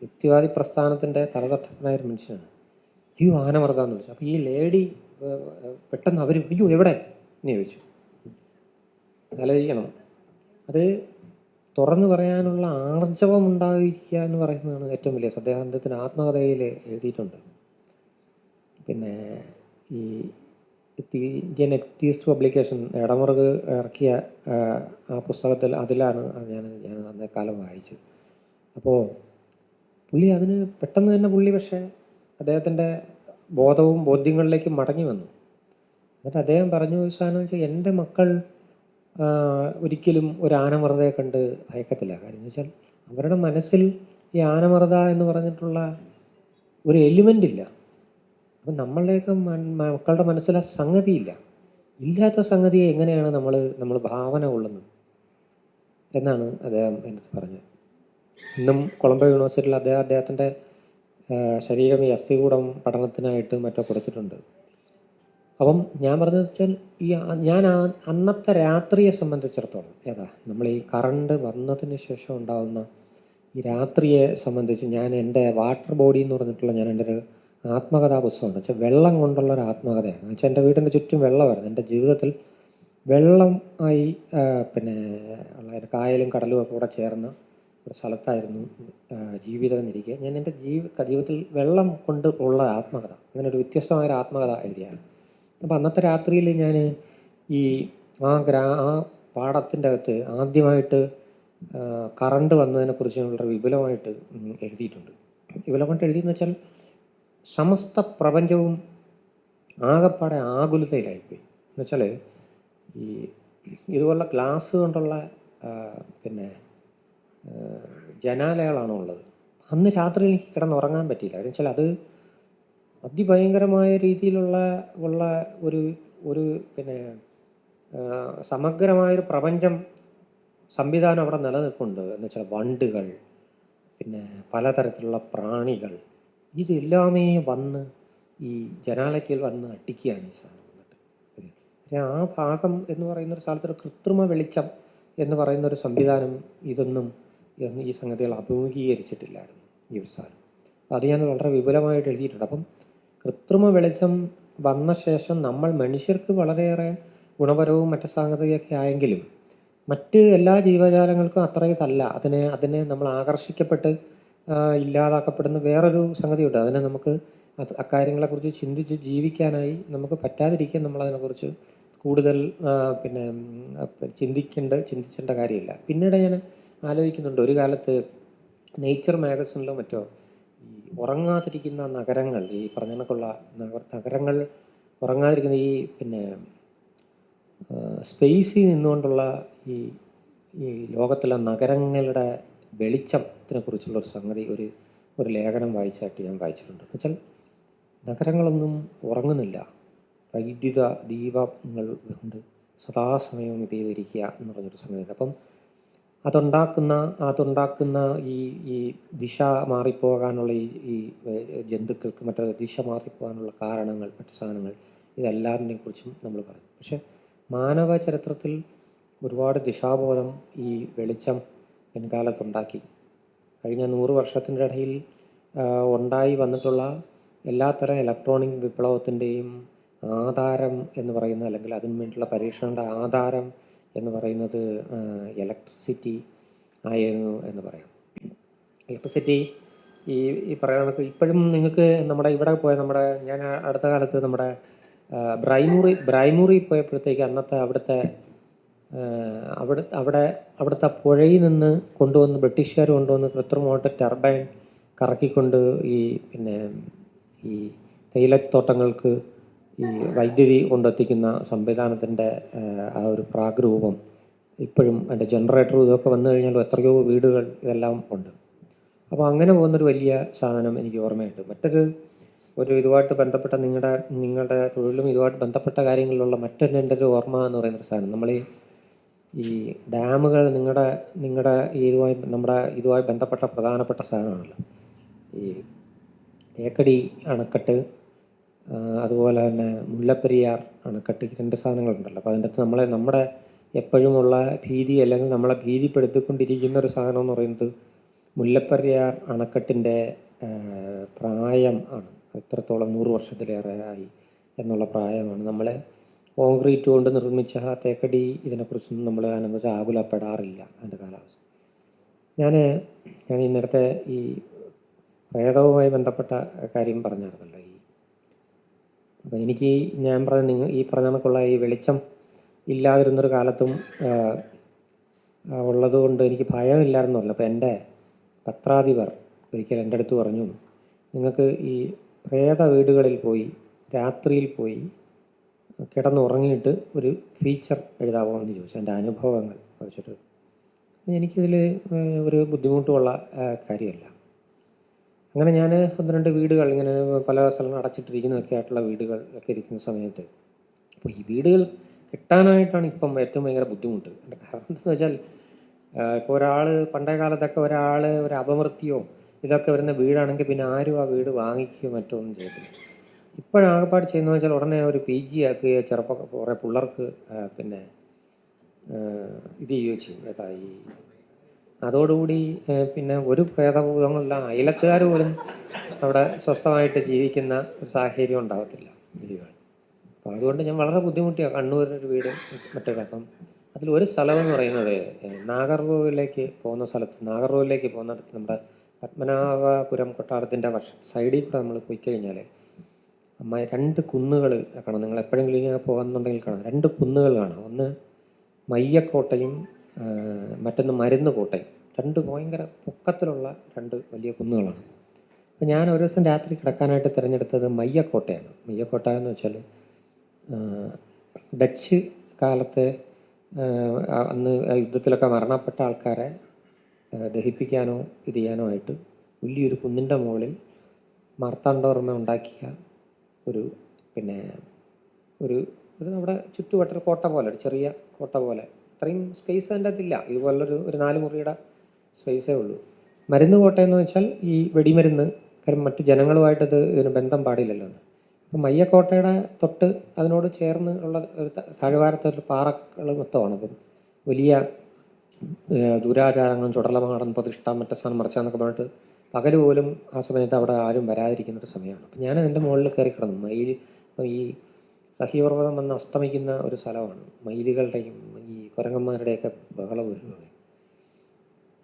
യുക്തിവാദി പ്രസ്ഥാനത്തിൻ്റെ തലതൊട്ടനായൊരു മനുഷ്യനാണ്. അയ്യോ ആനമർദ്ദ എന്ന് വിളിച്ചു. അപ്പോൾ ഈ ലേഡി പെട്ടെന്ന് അയ്യോ എവിടെ എന്ന് ചോദിച്ചു. ആലോചിക്കണം, അത് തുറന്നു പറയാനുള്ള ആർജവം ഉണ്ടായിരിക്കുക എന്ന് പറയുന്നതാണ് ഏറ്റവും വലിയ. അദ്ദേഹത്തിന് ആത്മകഥയിൽ എഴുതിയിട്ടുണ്ട്. പിന്നെ ഈ ഇന്ത്യൻ എത്തിയിസ്റ്റ് പബ്ലിക്കേഷൻ എടമുറുക് ഇറക്കിയ ആ പുസ്തകത്തിൽ അതിലാണ് ഞാൻ അന്നേ കാലം വായിച്ചത്. അപ്പോൾ അതിന് പെട്ടെന്ന് തന്നെ പക്ഷേ അദ്ദേഹത്തിൻ്റെ ബോധ്യങ്ങളിലേക്ക് മടങ്ങി വന്നു. എന്നിട്ട് അദ്ദേഹം പറഞ്ഞു സാധനം വെച്ചാൽ എൻ്റെ മക്കൾ ഒരിക്കലും ഒരു ആനമറുതയെ കണ്ട് ഭയക്കത്തില്ല. കാര്യം എന്ന് വെച്ചാൽ അവരുടെ മനസ്സിൽ ഈ ആനമറുത എന്ന് പറഞ്ഞിട്ടുള്ള ഒരു എലിമെൻ്റ് ഇല്ല. അപ്പം നമ്മളുടെയൊക്കെ മക്കളുടെ മനസ്സിൽ ആ സംഗതിയില്ല. ഇല്ലാത്ത സംഗതിയെ എങ്ങനെയാണ് നമ്മൾ ഭാവന കൊള്ളുന്നത് എന്നാണ് അദ്ദേഹം എനിക്ക് പറഞ്ഞത്. ഇന്നും കൊളംബോ യൂണിവേഴ്സിറ്റിയിൽ അദ്ദേഹത്തിൻ്റെ ശരീരം ഈ അസ്ഥികൂടം പഠനത്തിനായിട്ട് മറ്റോ കൊടുത്തിട്ടുണ്ട്. അപ്പം ഞാൻ പറഞ്ഞത് വെച്ചാൽ ഞാൻ അന്നത്തെ രാത്രിയെ സംബന്ധിച്ചിടത്തോളം നമ്മൾ ഈ കറണ്ട് വന്നതിന് ശേഷം ഉണ്ടാകുന്ന ഈ രാത്രിയെ സംബന്ധിച്ച് ഞാൻ എൻ്റെ വാട്ടർ ബോഡി എന്ന് പറഞ്ഞിട്ടുള്ള എൻ്റെ ഒരു ആത്മകഥാ പുസ്തകമുണ്ട്. വെച്ചാൽ വെള്ളം കൊണ്ടുള്ള ഒരു ആത്മകഥയാണ്. എന്ന് വെച്ചാൽ എൻ്റെ വീടിൻ്റെ ചുറ്റും വെള്ളമായിരുന്നു. എൻ്റെ ജീവിതത്തിൽ വെള്ളം ആയി പിന്നെ ഉള്ള കായലും കടലും ഒക്കെ കൂടെ ചേർന്ന ഒരു സ്ഥലത്തായിരുന്നു ജീവിതം എന്നിരിക്കെ ഞാൻ എൻ്റെ ജീവിതത്തിൽ വെള്ളം കൊണ്ട് ഉള്ള ആത്മകഥ, അങ്ങനെ ഒരു വ്യത്യസ്തമായൊരു ആത്മകഥ എഴുതിയാണ്. അപ്പം അന്നത്തെ രാത്രിയിൽ ഞാൻ ഈ ആ പാടത്തിൻ്റെ അകത്ത് ആദ്യമായിട്ട് കറണ്ട് വന്നതിനെക്കുറിച്ചുള്ള വിപുലമായിട്ട് എഴുതിയിട്ടുണ്ട്. വിപുലമായിട്ട് എഴുതിയെന്ന് വെച്ചാൽ സമസ്ത പ്രപഞ്ചവും ആകെപ്പാടെ ആകുലതയിലായിപ്പോയി. എന്നുവെച്ചാൽ ഈ ഇതുപോലുള്ള ഗ്ലാസ് കൊണ്ടുള്ള പിന്നെ ജനാലകളാണ് ഉള്ളത്. അന്ന് രാത്രി എനിക്ക് കിടന്നുറങ്ങാൻ പറ്റിയില്ല. എന്ന് വെച്ചാൽ അത് അതിഭയങ്കരമായ രീതിയിലുള്ള ഒരു പിന്നെ സമഗ്രമായൊരു പ്രപഞ്ചം സംവിധാനം അവിടെ നിലനിൽപ്പുണ്ട്. എന്ന് വെച്ചാൽ വണ്ടുകൾ, പിന്നെ പലതരത്തിലുള്ള പ്രാണികൾ, ഇതെല്ലാമേ വന്ന് ഈ ജനാലയ്ക്കൽ വന്ന് അടിക്കുകയാണ് ഈ സാധനം വന്നിട്ട്. ആ ഭാഗം എന്ന് പറയുന്ന ഒരു സ്ഥലത്തൊരു കൃത്രിമ വെളിച്ചം എന്ന് പറയുന്ന ഒരു സംവിധാനം ഇതൊന്നും ഈ സംഗതികൾ അഭിമുഖീകരിച്ചിട്ടില്ലായിരുന്നു ഈ ഒരു സാധനം. അത് ഞാൻ വളരെ വിപുലമായിട്ട് എഴുതിയിട്ടുണ്ട്. അപ്പം കൃത്രിമ വെളിച്ചം വന്ന ശേഷം നമ്മൾ മനുഷ്യർക്ക് വളരെയേറെ ഗുണപരവും മറ്റു സാങ്കേതികമൊക്കെ ആയെങ്കിലും മറ്റ് എല്ലാ ജീവജാലങ്ങൾക്കും അത്ര ഇതല്ല. അതിനെ നമ്മൾ ആകർഷിക്കപ്പെട്ട് ഇല്ലാതാക്കപ്പെടുന്ന വേറൊരു സംഗതിയുണ്ട്. അതിനെ നമുക്ക് അക്കാര്യങ്ങളെക്കുറിച്ച് ചിന്തിച്ച് ജീവിക്കാനായി നമുക്ക് പറ്റാതിരിക്കാൻ നമ്മളതിനെക്കുറിച്ച് കൂടുതൽ പിന്നെ ചിന്തിച്ചേണ്ട കാര്യമില്ല. പിന്നീട് ഞാൻ ആലോചിക്കുന്നുണ്ട്, ഒരു കാലത്ത് നേച്ചർ മാഗസിനിലോ മറ്റോ ഈ ഉറങ്ങാതിരിക്കുന്ന നഗരങ്ങൾ, ഈ പറഞ്ഞ കണക്കുള്ള നഗരങ്ങൾ ഉറങ്ങാതിരിക്കുന്ന ഈ പിന്നെ സ്പേസിൽ നിന്നുകൊണ്ടുള്ള ഈ ലോകത്തിലെ നഗരങ്ങളുടെ വെളിച്ചത്തിനെ കുറിച്ചുള്ള ഒരു സംഗതി ഒരു ലേഖനം വായിച്ചായിട്ട് ഞാൻ വായിച്ചിട്ടുണ്ട്. എന്നുവെച്ചാൽ നഗരങ്ങളൊന്നും ഉറങ്ങുന്നില്ല, വൈദ്യുത ദീപങ്ങൾ കൊണ്ട് സദാസമയവും ഇത് ചെയ്തിരിക്കുക എന്ന് പറഞ്ഞൊരു സംഗതിയുണ്ട്. അപ്പം അതുണ്ടാക്കുന്ന ഈ ദിശ മാറിപ്പോകാനുള്ള ഈ ജന്തുക്കൾക്ക് മറ്റേ ദിശ മാറിപ്പോകാനുള്ള കാരണങ്ങൾ, മറ്റു സാധനങ്ങൾ, ഇതെല്ലാത്തിനെ കുറിച്ചും നമ്മൾ പറയും. പക്ഷെ മാനവ ചരിത്രത്തിൽ ഒരുപാട് ദിശാബോധം ഈ വെളിച്ചം പിൻകാലത്തുണ്ടാക്കി. കഴിഞ്ഞ 100 വർഷത്തിൻ്റെ ഇടയിൽ ഉണ്ടായി വന്നിട്ടുള്ള എല്ലാത്തരം ഇലക്ട്രോണിക് വിപ്ലവത്തിൻ്റെയും ആധാരം എന്ന് പറയുന്ന, അല്ലെങ്കിൽ അതിനു വേണ്ടിയുള്ള പരീക്ഷണങ്ങളുടെ ആധാരം എന്ന് പറയുന്നത് ഇലക്ട്രിസിറ്റി ആയിരുന്നു എന്ന് പറയാം. ഇലക്ട്രിസിറ്റി ഈ പറയുന്നത് ഇപ്പോഴും നിങ്ങൾക്ക് നമ്മുടെ ഇവിടെ പോയ ഞാൻ അടുത്ത കാലത്ത് നമ്മുടെ ബ്രൈമുറി പോയപ്പോഴത്തേക്ക് അന്നത്തെ അവിടുത്തെ പുഴയിൽ നിന്ന് ബ്രിട്ടീഷുകാർ കൊണ്ടുവന്ന് കൃത്രിമമായിട്ട് ടർബൈൻ കറക്കിക്കൊണ്ട് ഈ തേയിലത്തോട്ടങ്ങൾക്ക് ഈ വൈദ്യുതി കൊണ്ടെത്തിക്കുന്ന സംവിധാനത്തിൻ്റെ ആ ഒരു പ്രാഗ്രൂപം ഇപ്പോഴും അതിൻ്റെ ജനറേറ്ററും ഇതൊക്കെ വന്നു കഴിഞ്ഞാൽ എത്രയോ വീടുകൾ ഇതെല്ലാം ഉണ്ട്. അപ്പോൾ അങ്ങനെ പോകുന്നൊരു വലിയ സാധനം എനിക്ക് ഓർമ്മയുണ്ട്. മറ്റൊരു ഇതുമായിട്ട് ബന്ധപ്പെട്ട നിങ്ങളുടെ തൊഴിലും ഇതുമായിട്ട് ബന്ധപ്പെട്ട കാര്യങ്ങളിലുള്ള എൻ്റെ ഒരു ഓർമ്മ എന്ന് പറയുന്നൊരു സാധനം, നമ്മൾ ഈ ഡാമുകൾ നിങ്ങളുടെ ഇതുമായി ബന്ധപ്പെട്ട പ്രധാനപ്പെട്ട സാധനമാണല്ലോ ഈ തേക്കടി അണക്കെട്ട്, അതുപോലെ തന്നെ മുല്ലപ്പെരിയാർ അണക്കെട്ട്. 2 സാധനങ്ങളുണ്ടല്ലോ. അപ്പോൾ അതിൻ്റെ അകത്ത് നമ്മുടെ എപ്പോഴുമുള്ള ഭീതി, അല്ലെങ്കിൽ നമ്മളെ ഭീതിപ്പെടുത്തിക്കൊണ്ടിരിക്കുന്ന ഒരു സാധനം എന്ന് പറയുന്നത് മുല്ലപ്പെരിയാർ അണക്കെട്ടിൻ്റെ പ്രായം ആണ്. എത്രത്തോളം 100 വർഷത്തിലേറെ ആയി എന്നുള്ള പ്രായമാണ്. നമ്മളെ കോൺക്രീറ്റ് കൊണ്ട് നിർമ്മിച്ച തേക്കടി ഇതിനെക്കുറിച്ചൊന്നും നമ്മൾ അതിനെക്കുറിച്ച് ആകുലപ്പെടാറില്ല അതിൻ്റെ കാലാവസ്ഥ. ഞാൻ ഈ നേരത്തെ ഈ പ്രേതവുമായി ബന്ധപ്പെട്ട കാര്യം പറഞ്ഞായിരുന്നല്ലോ. അപ്പോൾ ഞാൻ ഈ പറഞ്ഞ കണക്കുള്ള ഈ വെളിച്ചം ഇല്ലാതിരുന്നൊരു കാലത്തും ഉള്ളതുകൊണ്ട് എനിക്ക് ഭയമില്ലായിരുന്നല്ലോ. അപ്പോൾ എൻ്റെ പത്രാധിപർ ഒരിക്കൽ എൻ്റെ അടുത്ത് പറഞ്ഞു, നിങ്ങൾക്ക് ഈ പ്രേത വീടുകളിൽ പോയി രാത്രിയിൽ പോയി കിടന്നുറങ്ങിയിട്ട് ഒരു ഫീച്ചർ എഴുതാമോ എന്ന് ചോദിച്ചു, എൻ്റെ അനുഭവങ്ങൾ വെച്ചിട്ട്. എനിക്കിതിൽ ഒരു ബുദ്ധിമുട്ടുമുള്ള കാര്യമല്ല. അങ്ങനെ ഞാൻ 1-2 വീടുകൾ ഇങ്ങനെ പല സ്ഥലങ്ങൾ അടച്ചിട്ടിരിക്കുന്നതൊക്കെ ആയിട്ടുള്ള വീടുകൾ ഒക്കെ ഇരിക്കുന്ന സമയത്ത്, അപ്പോൾ ഈ വീടുകൾ കിട്ടാനായിട്ടാണ് ഇപ്പം ഏറ്റവും ഭയങ്കര ബുദ്ധിമുട്ട്. കാരണം എന്താണെന്ന് വെച്ചാൽ ഇപ്പോൾ ഒരാൾ പണ്ടേ കാലത്തൊക്കെ ഒരു അപമൃത്യോ ഇതൊക്കെ വരുന്ന വീടാണെങ്കിൽ പിന്നെ ആരും ആ വീട് വാങ്ങിക്കുകയോ മറ്റോ ഒന്നും ചെയ്തില്ല. ഇപ്പോഴാകപ്പാട് ചെയ്യുന്നത് വെച്ചാൽ ഉടനെ ഒരു PG ആക്കുകയോ കുറേ പിള്ളേർക്ക് പിന്നെ ഇത് ചെയ്യുകയോ ചെയ്യും. ഈ അതോടുകൂടി പിന്നെ ഒരു ഭേദഭൂതങ്ങളില്ല, അയലത്തുകാർ പോലും അവിടെ സ്വസ്ഥമായിട്ട് ജീവിക്കുന്ന ഒരു സാഹചര്യം ഉണ്ടാകത്തില്ല വീടുകൾ. അപ്പോൾ അതുകൊണ്ട് ഞാൻ വളരെ ബുദ്ധിമുട്ടിയാണ് കണ്ണൂരിനൊരു വീട് മറ്റേത്. അപ്പം അതിലൊരു സ്ഥലമെന്ന് പറയുന്നത് നാഗർകോവിലേക്ക് പോകുന്നിടത്ത് നമ്മുടെ പത്മനാഭപുരം കൊട്ടാരത്തിൻ്റെ സൈഡിൽ കൂടെ നമ്മൾ പോയി കഴിഞ്ഞാൽ 2 കുന്നുകൾ കാണാം. നിങ്ങൾ എപ്പോഴെങ്കിലും ഇങ്ങനെ പോകുന്നുണ്ടെങ്കിൽ കാണാം. 2 കുന്നുകൾ കാണാം. ഒന്ന് മയ്യക്കോട്ടയും മറ്റൊന്ന് മരുന്ന് കോട്ടയും. 2 ഭയങ്കര പൊക്കത്തിലുള്ള 2 വലിയ കുന്നുകളാണ്. അപ്പോൾ ഞാൻ ഒരു ദിവസം രാത്രി കിടക്കാനായിട്ട് തിരഞ്ഞെടുത്തത് മയ്യക്കോട്ടയാണ്. മയ്യക്കോട്ട എന്ന് വെച്ചാൽ ഡച്ച് കാലത്തെ അന്ന് യുദ്ധത്തിലൊക്കെ മരണപ്പെട്ട ആൾക്കാരെ ദഹിപ്പിക്കാനോ ഇത് ചെയ്യാനോ ആയിട്ട് വലിയൊരു കുന്നിൻ്റെ മുകളിൽ മാർത്താണ്ഡവർമ്മ ഉണ്ടാക്കിയ ഒരു നമ്മുടെ ചുറ്റുവട്ടൊരു കോട്ട പോലെ, ഒരു ചെറിയ കോട്ട പോലെ. അത്രയും സ്പേസ് അതിൻ്റെ അകത്തില്ല. ഇതുപോലൊരു 4 മുറിയുടെ സ്പേസേ ഉള്ളൂ. മരുന്ന് കോട്ടയെന്ന് വെച്ചാൽ ഈ വെടിമരുന്ന്, കാര്യം മറ്റു ജനങ്ങളുമായിട്ടത് ഇതിന് ബന്ധം പാടില്ലല്ലോ എന്ന്. അപ്പം മയ്യക്കോട്ടയുടെ തൊട്ട് അതിനോട് ചേർന്ന് ഉള്ള ഒരു താഴ്വാരത്തൊരു പാറകൾ മൊത്തമാണ്. അപ്പം വലിയ ദുരാചാരങ്ങളും ചുടലമാടൻ പ്രതിഷ്ഠ മറ്റേ സ്ഥാനം മറിച്ചാന്നൊക്കെ പറഞ്ഞിട്ട് പകൽ പോലും ആ സമയത്ത് അവിടെ ആരും വരാതിരിക്കുന്നൊരു സമയമാണ്. അപ്പം ഞാൻ അതിൻ്റെ മുകളിൽ കയറി കിടന്നു. ഈ സഹ്യപർവ്വതം വന്ന് അസ്തമിക്കുന്ന ഒരു സ്ഥലമാണ്. മയിലുകളുടെയും ഈ കുരങ്ങന്മാരുടെയൊക്കെ ബഹളം വരുന്നത്.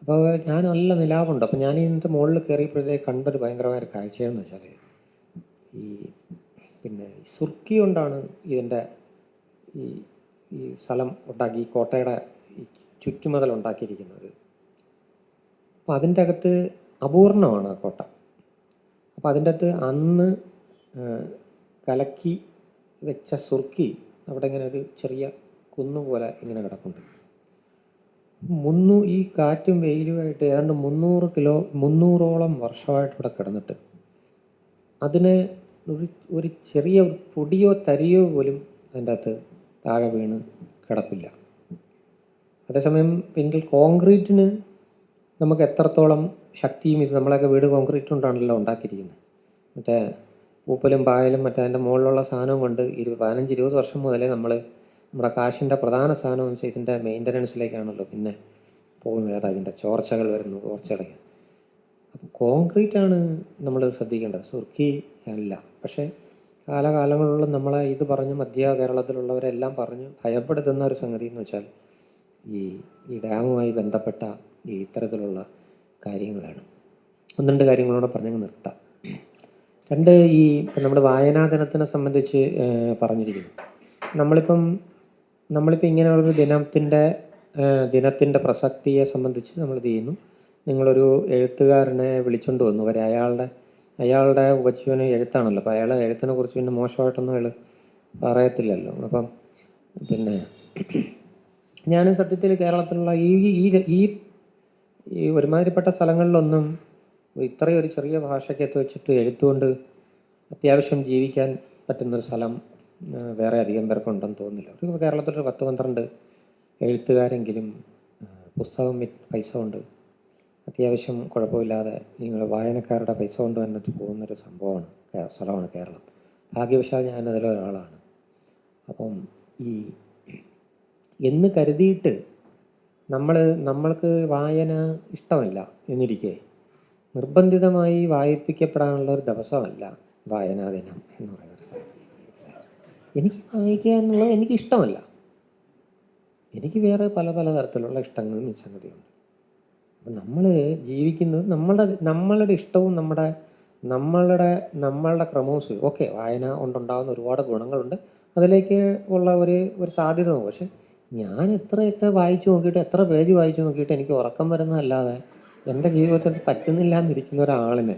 അപ്പോൾ ഞാൻ നല്ല നിലാവുണ്ട്. അപ്പോൾ ഞാൻ ഇതിൻ്റെ മുകളിൽ കയറിയപ്പോഴത്തേക്ക് കണ്ടൊരു ഭയങ്കരമായ ഒരു കാഴ്ചയെന്ന് വെച്ചാൽ സുർക്കി കൊണ്ടാണ് ഇതിൻ്റെ ഈ സ്ഥലം ഉണ്ടാക്കി, ഈ കോട്ടയുടെ ഈ ചുറ്റുമതൽ ഉണ്ടാക്കിയിരിക്കുന്നത്. അപ്പോൾ അതിൻ്റെ അകത്ത് അപൂർണമാണ് ആ കോട്ട. അപ്പോൾ അതിൻ്റെ അകത്ത് അന്ന് കലക്കി വെച്ച സുർക്കി അവിടെ ഇങ്ങനെ ഒരു ചെറിയ കുന്നുപോലെ ഇങ്ങനെ കിടപ്പുണ്ട്. ഈ കാറ്റും വെയിലുമായിട്ട് ഏതാണ്ട് 300ഓളം വർഷമായിട്ട് ഇവിടെ കിടന്നിട്ട് അതിന് ഒരു ചെറിയ പൊടിയോ തരിയോ പോലും അതിൻ്റെ അകത്ത് താഴെ വീണ് കിടപ്പില്ല. അതേസമയം പിന്നെ കോൺക്രീറ്റിന് നമുക്ക് എത്രത്തോളം ശക്തിയും, ഇത് നമ്മളൊക്കെ വീട് കോൺക്രീറ്റ് കൊണ്ടാണല്ലോ ഉണ്ടാക്കിയിരിക്കുന്നത്. മറ്റേ പൂപ്പലും പായലും മറ്റേ അതിൻ്റെ മുകളിലുള്ള സാധനം കൊണ്ട് 15-20 വർഷം മുതലേ നമ്മുടെ കാശിൻ്റെ പ്രധാന സാധനം എന്ന് വെച്ചാൽ ഇതിൻ്റെ മെയിൻ്റനൻസിലേക്കാണല്ലോ പിന്നെ പോകുന്നത്. അതിൻ്റെ ചോർച്ചകൾ വരുന്നു, ചോർച്ചയടയ്ക്കാൻ. അപ്പോൾ കോൺക്രീറ്റാണ് നമ്മൾ ശ്രദ്ധിക്കേണ്ടത്, സുർക്കി അല്ല. പക്ഷേ കാലകാലങ്ങളിലുള്ള നമ്മളെ ഇത് പറഞ്ഞ് മധ്യ കേരളത്തിലുള്ളവരെല്ലാം പറഞ്ഞ് ഭയപ്പെടുത്തുന്ന ഒരു സംഗതി എന്ന് വെച്ചാൽ ഈ ഡാമുമായി ബന്ധപ്പെട്ട ഈ ഇത്തരത്തിലുള്ള കാര്യങ്ങളാണ്. 1-2 കാര്യങ്ങളോടെ പറഞ്ഞങ്ങ് നിർത്താം. 2, നമ്മുടെ വായനാ ദിനത്തിനെ സംബന്ധിച്ച് പറഞ്ഞിരിക്കുന്നു. നമ്മളിപ്പം ഇങ്ങനെയുള്ളൊരു ദിനത്തിൻ്റെ പ്രസക്തിയെ സംബന്ധിച്ച് നമ്മൾ ഇത് ചെയ്യുന്നു. നിങ്ങളൊരു എഴുത്തുകാരനെ വിളിച്ചുകൊണ്ട് വന്നു. അയാളുടെ ഉപജീവനം എഴുത്താണല്ലോ. അപ്പോൾ അയാളെ എഴുത്തിനെ കുറിച്ച് പിന്നെ മോശമായിട്ടൊന്നും അയാൾ പറയത്തില്ലല്ലോ. അപ്പം ഞാൻ സത്യത്തിൽ കേരളത്തിലുള്ള ഈ ഒരുമാതിരിപ്പെട്ട സ്ഥലങ്ങളിലൊന്നും ഇത്രയും ഒരു ചെറിയ ഭാഷയ്ക്കകത്ത് വെച്ചിട്ട് എഴുത്തുകൊണ്ട് അത്യാവശ്യം ജീവിക്കാൻ പറ്റുന്നൊരു സ്ഥലം വേറെ അധികം പേർക്കുണ്ടെന്ന് തോന്നുന്നില്ല. ഒരു കേരളത്തിലൊരു 10-12 എഴുത്തുകാരെങ്കിലും പുസ്തകം പൈസ കൊണ്ട് അത്യാവശ്യം കുഴപ്പമില്ലാതെ നിങ്ങൾ വായനക്കാരുടെ പൈസ കൊണ്ട് തന്നെ പോകുന്നൊരു സ്ഥലമാണ് കേരളം. ഭാഗ്യവശാൽ ഞാനതിലൊരാളാണ്. അപ്പം എന്ന് കരുതിയിട്ട് നമ്മൾക്ക് വായന ഇഷ്ടമല്ല എന്നിരിക്കെ നിർബന്ധിതമായി വായിപ്പിക്കപ്പെടാനുള്ള ഒരു ദിവസമല്ല വായനാ ദിനം എന്ന് പറയുന്നത്. എനിക്ക് വായിക്കുക എന്നുള്ളത് എനിക്കിഷ്ടമല്ല. എനിക്ക് വേറെ പല തരത്തിലുള്ള ഇഷ്ടങ്ങളും ഈ സംഗതിയുണ്ട്. അപ്പം നമ്മൾ ജീവിക്കുന്നത് നമ്മളുടെ ഇഷ്ടവും നമ്മളുടെ ക്രമവും. ഓക്കെ, വായന കൊണ്ടുണ്ടാകുന്ന ഒരുപാട് ഗുണങ്ങളുണ്ട്, അതിലേക്ക് ഉള്ള ഒരു സാധ്യത നോക്കും. പക്ഷെ ഞാൻ എത്രയൊക്കെ വായിച്ചു നോക്കിയിട്ട്, എത്ര പേജ് വായിച്ചു നോക്കിയിട്ട് എനിക്ക് ഉറക്കം വരുന്നതല്ലാതെ എൻ്റെ ജീവിതത്തിൽ പറ്റുന്നില്ല എന്നിരിക്കുന്ന ഒരാളിന്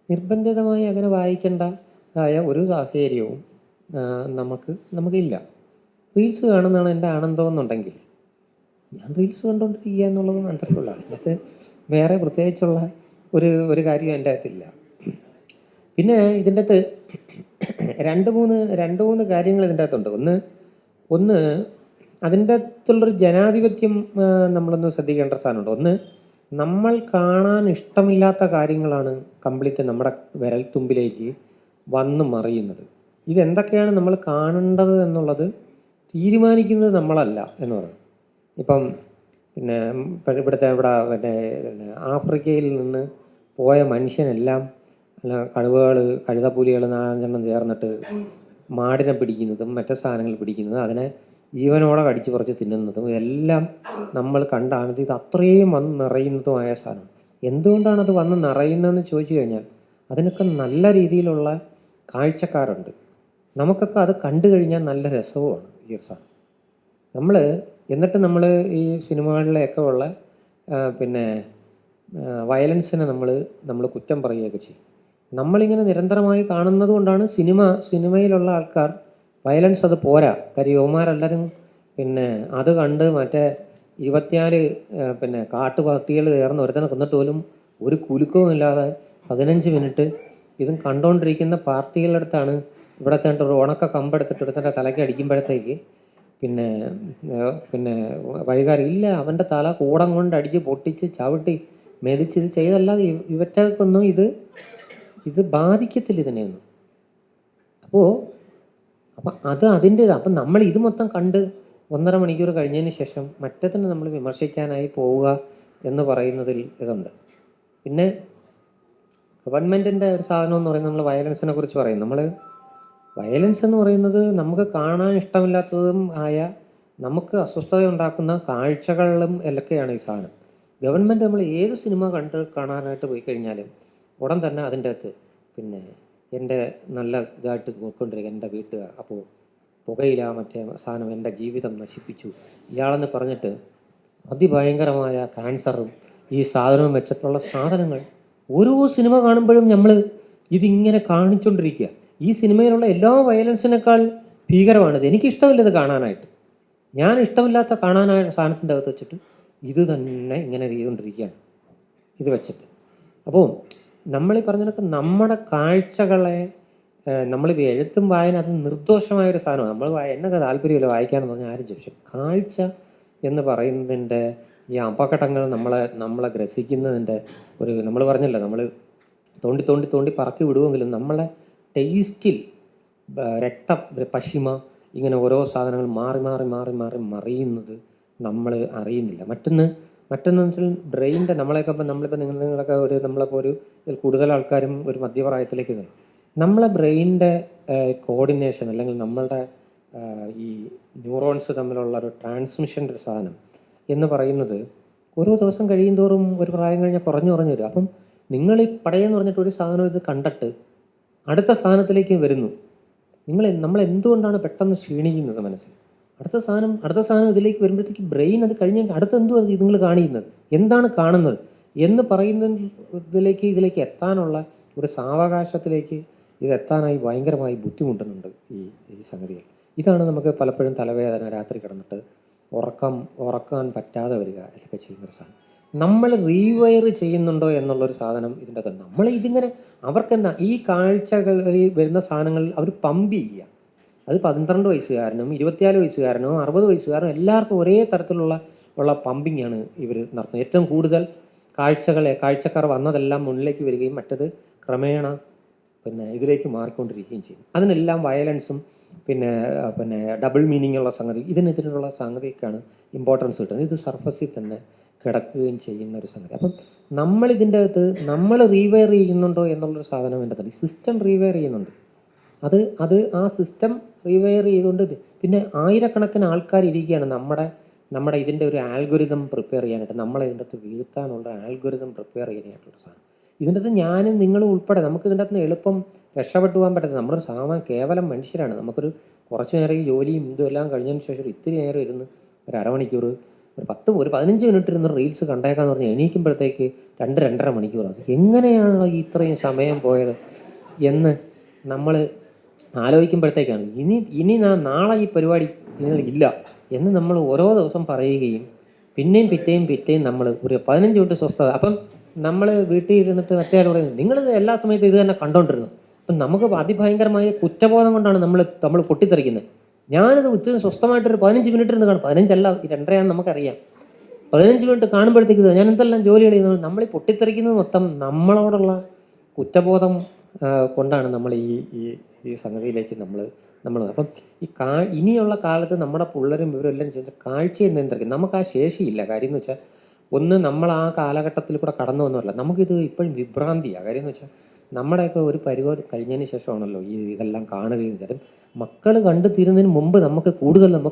നിർബന്ധിതമായി അങ്ങനെ വായിക്കേണ്ടതായ ഒരു സാഹചര്യവും നമുക്കില്ല. റീൽസ് കാണുന്നതാണ് എൻ്റെ ആനന്ദം എന്നുണ്ടെങ്കിൽ ഞാൻ റീൽസ് കണ്ടുകൊണ്ടിരിക്കുക എന്നുള്ളത് മാത്രമേ ഉള്ളൂ. അതിനകത്ത് വേറെ പ്രത്യേകിച്ചുള്ള ഒരു കാര്യം എൻ്റെ അകത്തില്ല. പിന്നെ ഇതിൻ്റെ അകത്ത് രണ്ട് മൂന്ന് കാര്യങ്ങൾ ഇതിൻ്റെ അകത്തുണ്ട്. ഒന്ന് അതിൻ്റെ അകത്തുള്ളൊരു ജനാധിപത്യം നമ്മളൊന്ന് ശ്രദ്ധിക്കേണ്ട സാധനമുണ്ട്. ഒന്ന്, നമ്മൾ കാണാൻ ഇഷ്ടമില്ലാത്ത കാര്യങ്ങളാണ് കംപ്ലീറ്റ് നമ്മുടെ വിരൽത്തുമ്പിലേക്ക് വന്ന് മറിയുന്നത്. ഇതെന്തൊക്കെയാണ് നമ്മൾ കാണേണ്ടത് എന്നുള്ളത് തീരുമാനിക്കുന്നത് നമ്മളല്ല എന്ന് പറയും. ഇപ്പം പിന്നെ ഇവിടെ ആഫ്രിക്കയിൽ നിന്ന് പോയ മനുഷ്യനെല്ലാം കഴുതപ്പുലികൾ 4-5 ചേർന്നിട്ട് മാടിനെ പിടിക്കുന്നതും മറ്റു സാധനങ്ങൾ പിടിക്കുന്നതും അതിനെ ജീവനോടെ കടിച്ച് പറിച്ച് തിന്നുന്നതും ഇതെല്ലാം നമ്മൾ കണ്ടാണ്. ഇത് അത്രയും വന്ന് നിറയുന്നതുമായ സാധനം. എന്തുകൊണ്ടാണ് അത് വന്ന് നിറയുന്നതെന്ന് ചോദിച്ചു കഴിഞ്ഞാൽ അതിനൊക്കെ നല്ല രീതിയിലുള്ള കാഴ്ചക്കാരുണ്ട്. നമുക്കൊക്കെ അത് കണ്ടു കഴിഞ്ഞാൽ നല്ല രസവുമാണ് ഈ സാധനം. എന്നിട്ട് നമ്മൾ ഈ സിനിമകളിലൊക്കെ ഉള്ള പിന്നെ വയലൻസിനെ നമ്മൾ കുറ്റം പറയുകയൊക്കെ ചെയ്യും. നമ്മളിങ്ങനെ നിരന്തരമായി കാണുന്നത് കൊണ്ടാണ് സിനിമയിലുള്ള ആൾക്കാർ വയലൻസ് അത് പോരാ. കാര്യം യുവമാരെല്ലാവരും പിന്നെ അത് കണ്ട് മറ്റേ 24 പിന്നെ കാട്ടുപാർട്ടികൾ ചേർന്ന് ഒരുത്തനെ കൊന്നിട്ട് പോലും ഒരു കുലുക്കവും ഇല്ലാതെ 15 മിനിറ്റ് ഇതും കണ്ടുകൊണ്ടിരിക്കുന്ന പാർട്ടികളുടെ അടുത്താണ് ഇവിടെ ചേട്ടൻ ഒരു ഉണക്ക കമ്പെടുത്തിട്ട് ഒരുത്തൻ്റെ തലയ്ക്ക് അടിക്കുമ്പോഴത്തേക്ക് പിന്നെ വൈകാരില്ല, അവൻ്റെ തല കൂടം കൊണ്ട് അടിച്ച് പൊട്ടിച്ച് ചവിട്ടി മെതിച്ച് ചെയ്തല്ലാതെ ഇവറ്റൊന്നും ഇത് ബാധിക്കത്തില്ല ഇതിനെയൊന്നും. അപ്പം അത് അതിൻ്റേത്. അപ്പം നമ്മൾ ഇത് മൊത്തം കണ്ട് 1.5 മണിക്കൂർ കഴിഞ്ഞതിന് ശേഷം മറ്റതിനെ നമ്മൾ വിമർശിക്കാനായി പോവുക എന്ന് പറയുന്നതിൽ ഇതുണ്ട്. പിന്നെ ഗവൺമെൻറ്റിൻ്റെ ഒരു സാധനം എന്ന് പറയുന്നത്, നമ്മൾ വയലൻസിനെ കുറിച്ച് പറയും. വയലൻസ് എന്ന് പറയുന്നത് നമുക്ക് കാണാൻ ഇഷ്ടമില്ലാത്തതും നമുക്ക് അസ്വസ്ഥത ഉണ്ടാക്കുന്ന കാഴ്ചകളിലും എല്ലൊക്കെയാണ് ഈ സാധനം. ഗവൺമെൻറ് നമ്മൾ ഏത് സിനിമ കാണാനായിട്ട് പോയി കഴിഞ്ഞാലും ഉടൻ തന്നെ അതിൻ്റെ അകത്ത് പിന്നെ എൻ്റെ നല്ല ഇതായിട്ട് നോക്കിക്കൊണ്ടിരിക്കുക എൻ്റെ വീട്ടുകാർ, അപ്പോൾ പുകയില മറ്റേ സാധനം എൻ്റെ ജീവിതം നശിപ്പിച്ചു ഇയാളെന്ന് പറഞ്ഞിട്ട് അതിഭയങ്കരമായ ക്യാൻസറും ഈ സാധനവും വെച്ചിട്ടുള്ള സാധനങ്ങൾ ഓരോ സിനിമ കാണുമ്പോഴും നമ്മൾ ഇതിങ്ങനെ കാണിച്ചുകൊണ്ടിരിക്കുക. ഈ സിനിമയിലുള്ള എല്ലാ വയലൻസിനേക്കാൾ ഭീകരമാണിത്. എനിക്കിഷ്ടമില്ല ഇത് കാണാനായിട്ട്. ഞാൻ ഇഷ്ടമില്ലാത്ത കാണാനായ സാധനത്തിൻ്റെ അകത്ത് വെച്ചിട്ട് ഇത് തന്നെ ഇങ്ങനെ ചെയ്തുകൊണ്ടിരിക്കുകയാണ് ഇത് വെച്ചിട്ട്. അപ്പോൾ നമ്മളീ പറഞ്ഞതൊക്കെ നമ്മുടെ കാഴ്ചകളെ നമ്മളിപ്പോൾ എഴുത്തും വായന അത് നിർദോഷമായൊരു സാധനമാണ്. എന്നൊക്കെ താല്പര്യമില്ല വായിക്കാനെന്ന് പറഞ്ഞാൽ ആരും ചോദിച്ചു. കാഴ്ച എന്ന് പറയുന്നതിൻ്റെ ഈ അപകടങ്ങൾ നമ്മളെ ഗ്രസിക്കുന്നതിൻ്റെ നമ്മൾ പറഞ്ഞല്ലോ, നമ്മൾ തോണ്ടി പറക്കി വിടുമെങ്കിലും നമ്മളെ ടേസ്റ്റിൽ പശിമ ഇങ്ങനെ ഓരോ സാധനങ്ങൾ മാറി മറിയുന്നത് നമ്മൾ അറിയുന്നില്ല. മറ്റൊന്ന് വെച്ചാൽ ബ്രെയിനിൻ്റെ നമ്മളിപ്പോൾ നിങ്ങളൊക്കെ നമ്മളപ്പോൾ ഇതിൽ കൂടുതൽ ആൾക്കാരും ഒരു മധ്യപ്രായത്തിലേക്ക് വരും. നമ്മളെ ബ്രെയിനിൻ്റെ കോർഡിനേഷൻ അല്ലെങ്കിൽ നമ്മളുടെ ഈ ന്യൂറോൺസ് തമ്മിലുള്ള ഒരു ട്രാൻസ്മിഷൻ്റെ ഒരു സാധനം എന്ന് പറയുന്നത് ഓരോ ദിവസം കഴിയും തോറും ഒരു പ്രായം കഴിഞ്ഞാൽ കുറഞ്ഞു വരും. അപ്പം നിങ്ങൾ ഈ പടയെന്ന് പറഞ്ഞിട്ട് ഒരു സാധനം ഇത് കണ്ടിട്ട് അടുത്ത സാധനത്തിലേക്ക് വരുന്നു. നമ്മൾ എന്തുകൊണ്ടാണ് പെട്ടെന്ന് ക്ഷീണിക്കുന്നത് മനസ്സിൽ? അടുത്ത സാധനം ഇതിലേക്ക് വരുമ്പോഴത്തേക്ക് ബ്രെയിൻ അത് കഴിഞ്ഞ് അടുത്തെന്തും അത് നിങ്ങൾ കാണിക്കുന്നത് എന്താണ് കാണുന്നത് എന്ന് ഇതിലേക്ക് എത്താനുള്ള ഒരു സാവകാശത്തിലേക്ക് ഇതെത്താനായി ഭയങ്കരമായി ബുദ്ധിമുട്ടുന്നുണ്ട് ഈ സംഗതികൾ. ഇതാണ് നമുക്ക് പലപ്പോഴും തലവേദന, രാത്രി കിടന്നിട്ട് ഉറക്കാൻ പറ്റാതെ വരിക ഇതൊക്കെ ചെയ്യുന്നൊരു സാധനം. നമ്മൾ റീവയർ ചെയ്യുന്നുണ്ടോ എന്നുള്ളൊരു സാധനം ഇതിൻ്റെ അകത്ത്. ഇതിങ്ങനെ അവർക്കെന്താ ഈ കാഴ്ചകളിൽ വരുന്ന സാധനങ്ങൾ അവർ പമ്പ് ചെയ്യുക. അത് 12 വയസ്സുകാരനും 24 വയസ്സുകാരനും 60 വയസ്സുകാരനും എല്ലാവർക്കും ഒരേ തരത്തിലുള്ള പമ്പിങ്ങാണ് ഇവർ നടത്തുന്നത്. ഏറ്റവും കൂടുതൽ കാഴ്ചക്കാർ വന്നതെല്ലാം മുന്നിലേക്ക് വരികയും മറ്റത് ക്രമേണ ഇതിലേക്ക് മാറിക്കൊണ്ടിരിക്കുകയും ചെയ്യും. അതിനെല്ലാം വയലൻസും പിന്നെ ഡബിൾ മീനിങ് ഉള്ള സംഗതി ഇതിനുള്ള സംഗതിയൊക്കെയാണ് ഇമ്പോർട്ടൻസ് കിട്ടുന്നത്. ഇത് സർഫസിൽ തന്നെ കിടക്കുകയും ചെയ്യുന്ന ഒരു സംഗതി. അപ്പം നമ്മളിതിൻ്റെ അകത്ത് നമ്മൾ റീവെയർ ചെയ്യുന്നുണ്ടോ എന്നുള്ളൊരു സാധനം എൻ്റെ തന്നെ സിസ്റ്റം റീവെയർ ചെയ്യുന്നുണ്ട്. അത് ആ സിസ്റ്റം റീവെയർ ചെയ്തുകൊണ്ട് പിന്നെ ആയിരക്കണക്കിന് ആൾക്കാർ ഇരിക്കുകയാണ് നമ്മുടെ ഇതിൻ്റെ ഒരു ആൽഗോരിതം പ്രിപ്പയർ ചെയ്യാനായിട്ട്, നമ്മളെ ഇതിൻ്റെ അകത്ത് വീഴ്ത്താനുള്ള ആൽഗോരിതം പ്രിപ്പയർ ചെയ്യാനായിട്ടുള്ള സാധനം. ഇതിൻ്റെ അകത്ത് ഞാനും നിങ്ങളും ഉൾപ്പെടെ നമുക്ക് ഇതിൻ്റെ അകത്ത് എളുപ്പം രക്ഷപ്പെട്ടു പോകാൻ പറ്റത്തില്ല. നമ്മളൊരു കേവലം മനുഷ്യരാണ്. നമുക്കൊരു കുറച്ച് നേരം ഈ ജോലിയും ഇതുമെല്ലാം കഴിഞ്ഞതിന് ശേഷം ഇത്തിരി നേരം ഇരുന്ന് ഒരു അരമണിക്കൂർ ഒരു 15 മിനിറ്റ് ഇരുന്ന് റീൽസ് കണ്ടേക്കാന്ന് പറഞ്ഞാൽ എണീക്കുമ്പോഴത്തേക്ക് 2-2.5 മണിക്കൂറാണ്. എങ്ങനെയാണോ ഇത്രയും സമയം പോയത് എന്ന് നമ്മൾ ആലോചിക്കുമ്പോഴത്തേക്കാണ് ഇനി നാളെ ഈ പരിപാടി ഇല്ല എന്ന് നമ്മൾ ഓരോ ദിവസം പറയുകയും പിറ്റേയും നമ്മൾ ഒരു 15 മിനിറ്റ് സ്വസ്ഥത. അപ്പം നമ്മൾ വീട്ടിൽ ഇരുന്നിട്ട് മറ്റേ പറയുന്നത് നിങ്ങൾ എല്ലാ സമയത്തും ഇത് തന്നെ കണ്ടോണ്ടിരുന്നു. അപ്പം നമുക്ക് അതിഭയങ്കരമായ കുറ്റബോധം കൊണ്ടാണ് നമ്മൾ പൊട്ടിത്തെറിക്കുന്നത്. ഞാനിത് ഉച്ചത്തിന് സ്വസ്ഥമായിട്ടൊരു 15 മിനിറ്റ് ഇരുന്ന് കാണും. 15 2:30 നമുക്കറിയാം. 15 മിനിറ്റ് കാണുമ്പോഴത്തേക്ക് ഞാൻ എന്തെല്ലാം ജോലികൾ ചെയ്യുന്നത്. നമ്മൾ ഈ പൊട്ടിത്തെറിക്കുന്നത് മൊത്തം നമ്മളോടുള്ള കുറ്റബോധം കൊണ്ടാണ് നമ്മൾ ഈ സംഗതിയിലേക്ക് നമ്മൾ അപ്പം ഇനിയുള്ള കാലത്ത് നമ്മുടെ പിള്ളേരും ഇവരെല്ലാം ചെയ്ത കാഴ്ചയെ നിയന്ത്രിക്കും. നമുക്ക് ആ ശേഷിയില്ല. കാര്യം എന്ന് വെച്ചാൽ ഒന്ന് നമ്മൾ ആ കാലഘട്ടത്തിൽ കൂടെ കടന്നു വന്നതല്ല. നമുക്കിത് ഇപ്പോഴും വിഭ്രാന്തിയാണ്. കാര്യം എന്ന് വെച്ചാൽ നമ്മുടെയൊക്കെ ഒരു പരിപാടി കഴിഞ്ഞതിന് ശേഷമാണല്ലോ ഇതെല്ലാം കാണുകയും വെച്ചാലും മക്കൾ കണ്ടു തീരുന്നതിന് മുമ്പ് നമുക്ക്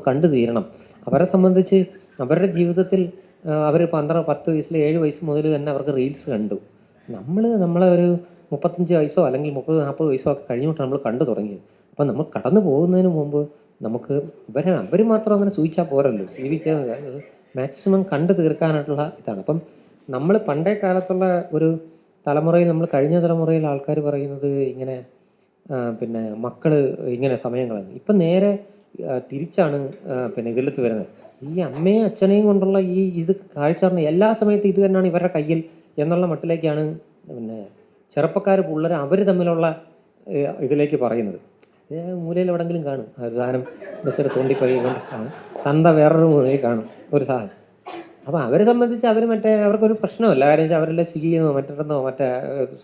കണ്ടു തീരണം. അവരെ സംബന്ധിച്ച് അവരുടെ ജീവിതത്തിൽ അവർ 10 വയസ്സിൽ 7 വയസ്സ് മുതൽ തന്നെ അവർക്ക് റീൽസ് കണ്ടു. നമ്മളെ ഒരു 35 വയസ്സോ അല്ലെങ്കിൽ 30-40 വയസ്സോ ഒക്കെ കഴിഞ്ഞിട്ട് നമ്മൾ കണ്ടു തുടങ്ങിയത്. അപ്പം നമ്മൾ കടന്നു പോകുന്നതിന് മുമ്പ് നമുക്ക് അവർ മാത്രം അങ്ങനെ സൂചിച്ചാൽ പോരല്ലോ. ജീവിക്കുന്നത് മാക്സിമം കണ്ടു തീർക്കാനായിട്ടുള്ള ഇതാണ്. അപ്പം നമ്മൾ പണ്ടേ കാലത്തുള്ള ഒരു തലമുറയിൽ കഴിഞ്ഞ തലമുറയിൽ ആൾക്കാർ പറയുന്നത് ഇങ്ങനെ പിന്നെ മക്കൾ ഇങ്ങനെ സമയം കളഞ്ഞു. ഇപ്പം നേരെ തിരിച്ചാണ് ഇതിലെത്ത് വരുന്നത്. ഈ അമ്മയും അച്ഛനെയും കൊണ്ടുള്ള ഇത് കാഴ്ച എല്ലാ സമയത്തും ഇത് തന്നെയാണ് ഇവരുടെ കയ്യിൽ എന്നുള്ള മട്ടിലേക്കാണ് ചെറുപ്പക്കാർ പിള്ളേർ അവർ തമ്മിലുള്ള ഇതിലേക്ക് പറയുന്നത്. മൂലയിൽ എവിടെങ്കിലും കാണും ഒരു സാധനം വെച്ചിട്ട് തോണ്ടിപ്പഴി കൊണ്ട് കാണും. തന്ത വേറൊരു മൂലയിൽ കാണും ഒരു സാധനം. അപ്പം അവരെ സംബന്ധിച്ച് അവർക്കൊരു പ്രശ്നമല്ല. കാര്യം വെച്ചാൽ അവരെല്ലാം സ്വിഗ്ഗിന്നോ മറ്റേ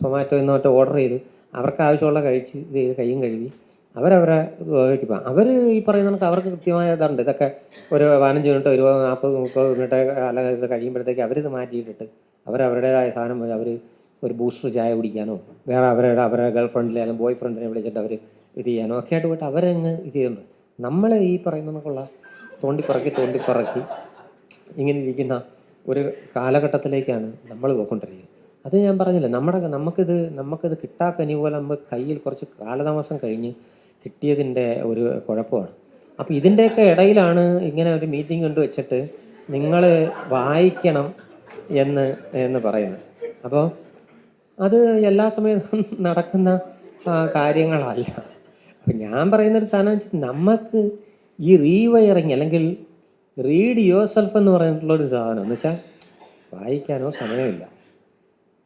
സൊമാറ്റോ എന്നോ ഓർഡർ ചെയ്ത് അവർക്ക് ആവശ്യമുള്ള കഴിച്ച് ഇത് ചെയ്ത് കയ്യും കഴുകി അവരവരെ പോകാം. അവർ ഈ പറയുന്ന കണക്ക് അവർക്ക് കൃത്യമായ ഇതുണ്ട്. ഇതൊക്കെ ഒരു 15 മിനിറ്റോ 20, 40, 30 മിനിറ്റ് അല്ലെങ്കിൽ ഇത് കഴിയുമ്പോഴത്തേക്ക് അവരിത് മാറ്റിയിട്ടിട്ട് അവരവരുടേതായ സാധനം അവർ ഒരു ബൂസ്റ്റർ ചായ കുടിക്കാനോ വേറെ അവരുടെ ഗേൾ ഫ്രണ്ടിനെ അല്ലെങ്കിൽ ബോയ് ഫ്രണ്ടിനെ വിളിച്ചിട്ട് അവർ ഇത് ചെയ്യാനോ ഒക്കെ ആയിട്ട് പോയിട്ട് അവരങ്ങ് ഇത് ചെയ്യുന്നു. നമ്മൾ ഈ പറയുന്ന കണക്കുള്ള തോണ്ടിപ്പറക്കി ഇങ്ങനെ ഇരിക്കുന്ന ഒരു കാലഘട്ടത്തിലേക്കാണ് നമ്മൾ പോയിക്കൊണ്ടിരിക്കുന്നത്. അത് ഞാൻ പറഞ്ഞില്ല, നമുക്കിത് കിട്ടാക്കനി പോലെ നമ്മൾ കയ്യിൽ കുറച്ച് കാലതാമസം കഴിഞ്ഞ് കിട്ടിയതിൻ്റെ ഒരു കുഴപ്പമാണ്. അപ്പോൾ ഇതിൻ്റെയൊക്കെ ഇടയിലാണ് ഇങ്ങനെ ഒരു മീറ്റിംഗ് കൊണ്ട് വെച്ചിട്ട് നിങ്ങൾ വായിക്കണം എന്ന് പറയുന്നത്. അപ്പോൾ അത് എല്ലാ സമയത്തും നടക്കുന്ന കാര്യങ്ങളല്ല. അപ്പം ഞാൻ പറയുന്നൊരു സാധനം വെച്ചാൽ നമുക്ക് ഈ റീവയറിങ് അല്ലെങ്കിൽ റീഡ് യുവർ സെൽഫ് എന്ന് പറഞ്ഞിട്ടുള്ളൊരു സാധനം എന്ന് വെച്ചാൽ വായിക്കാനോ സമയമില്ല.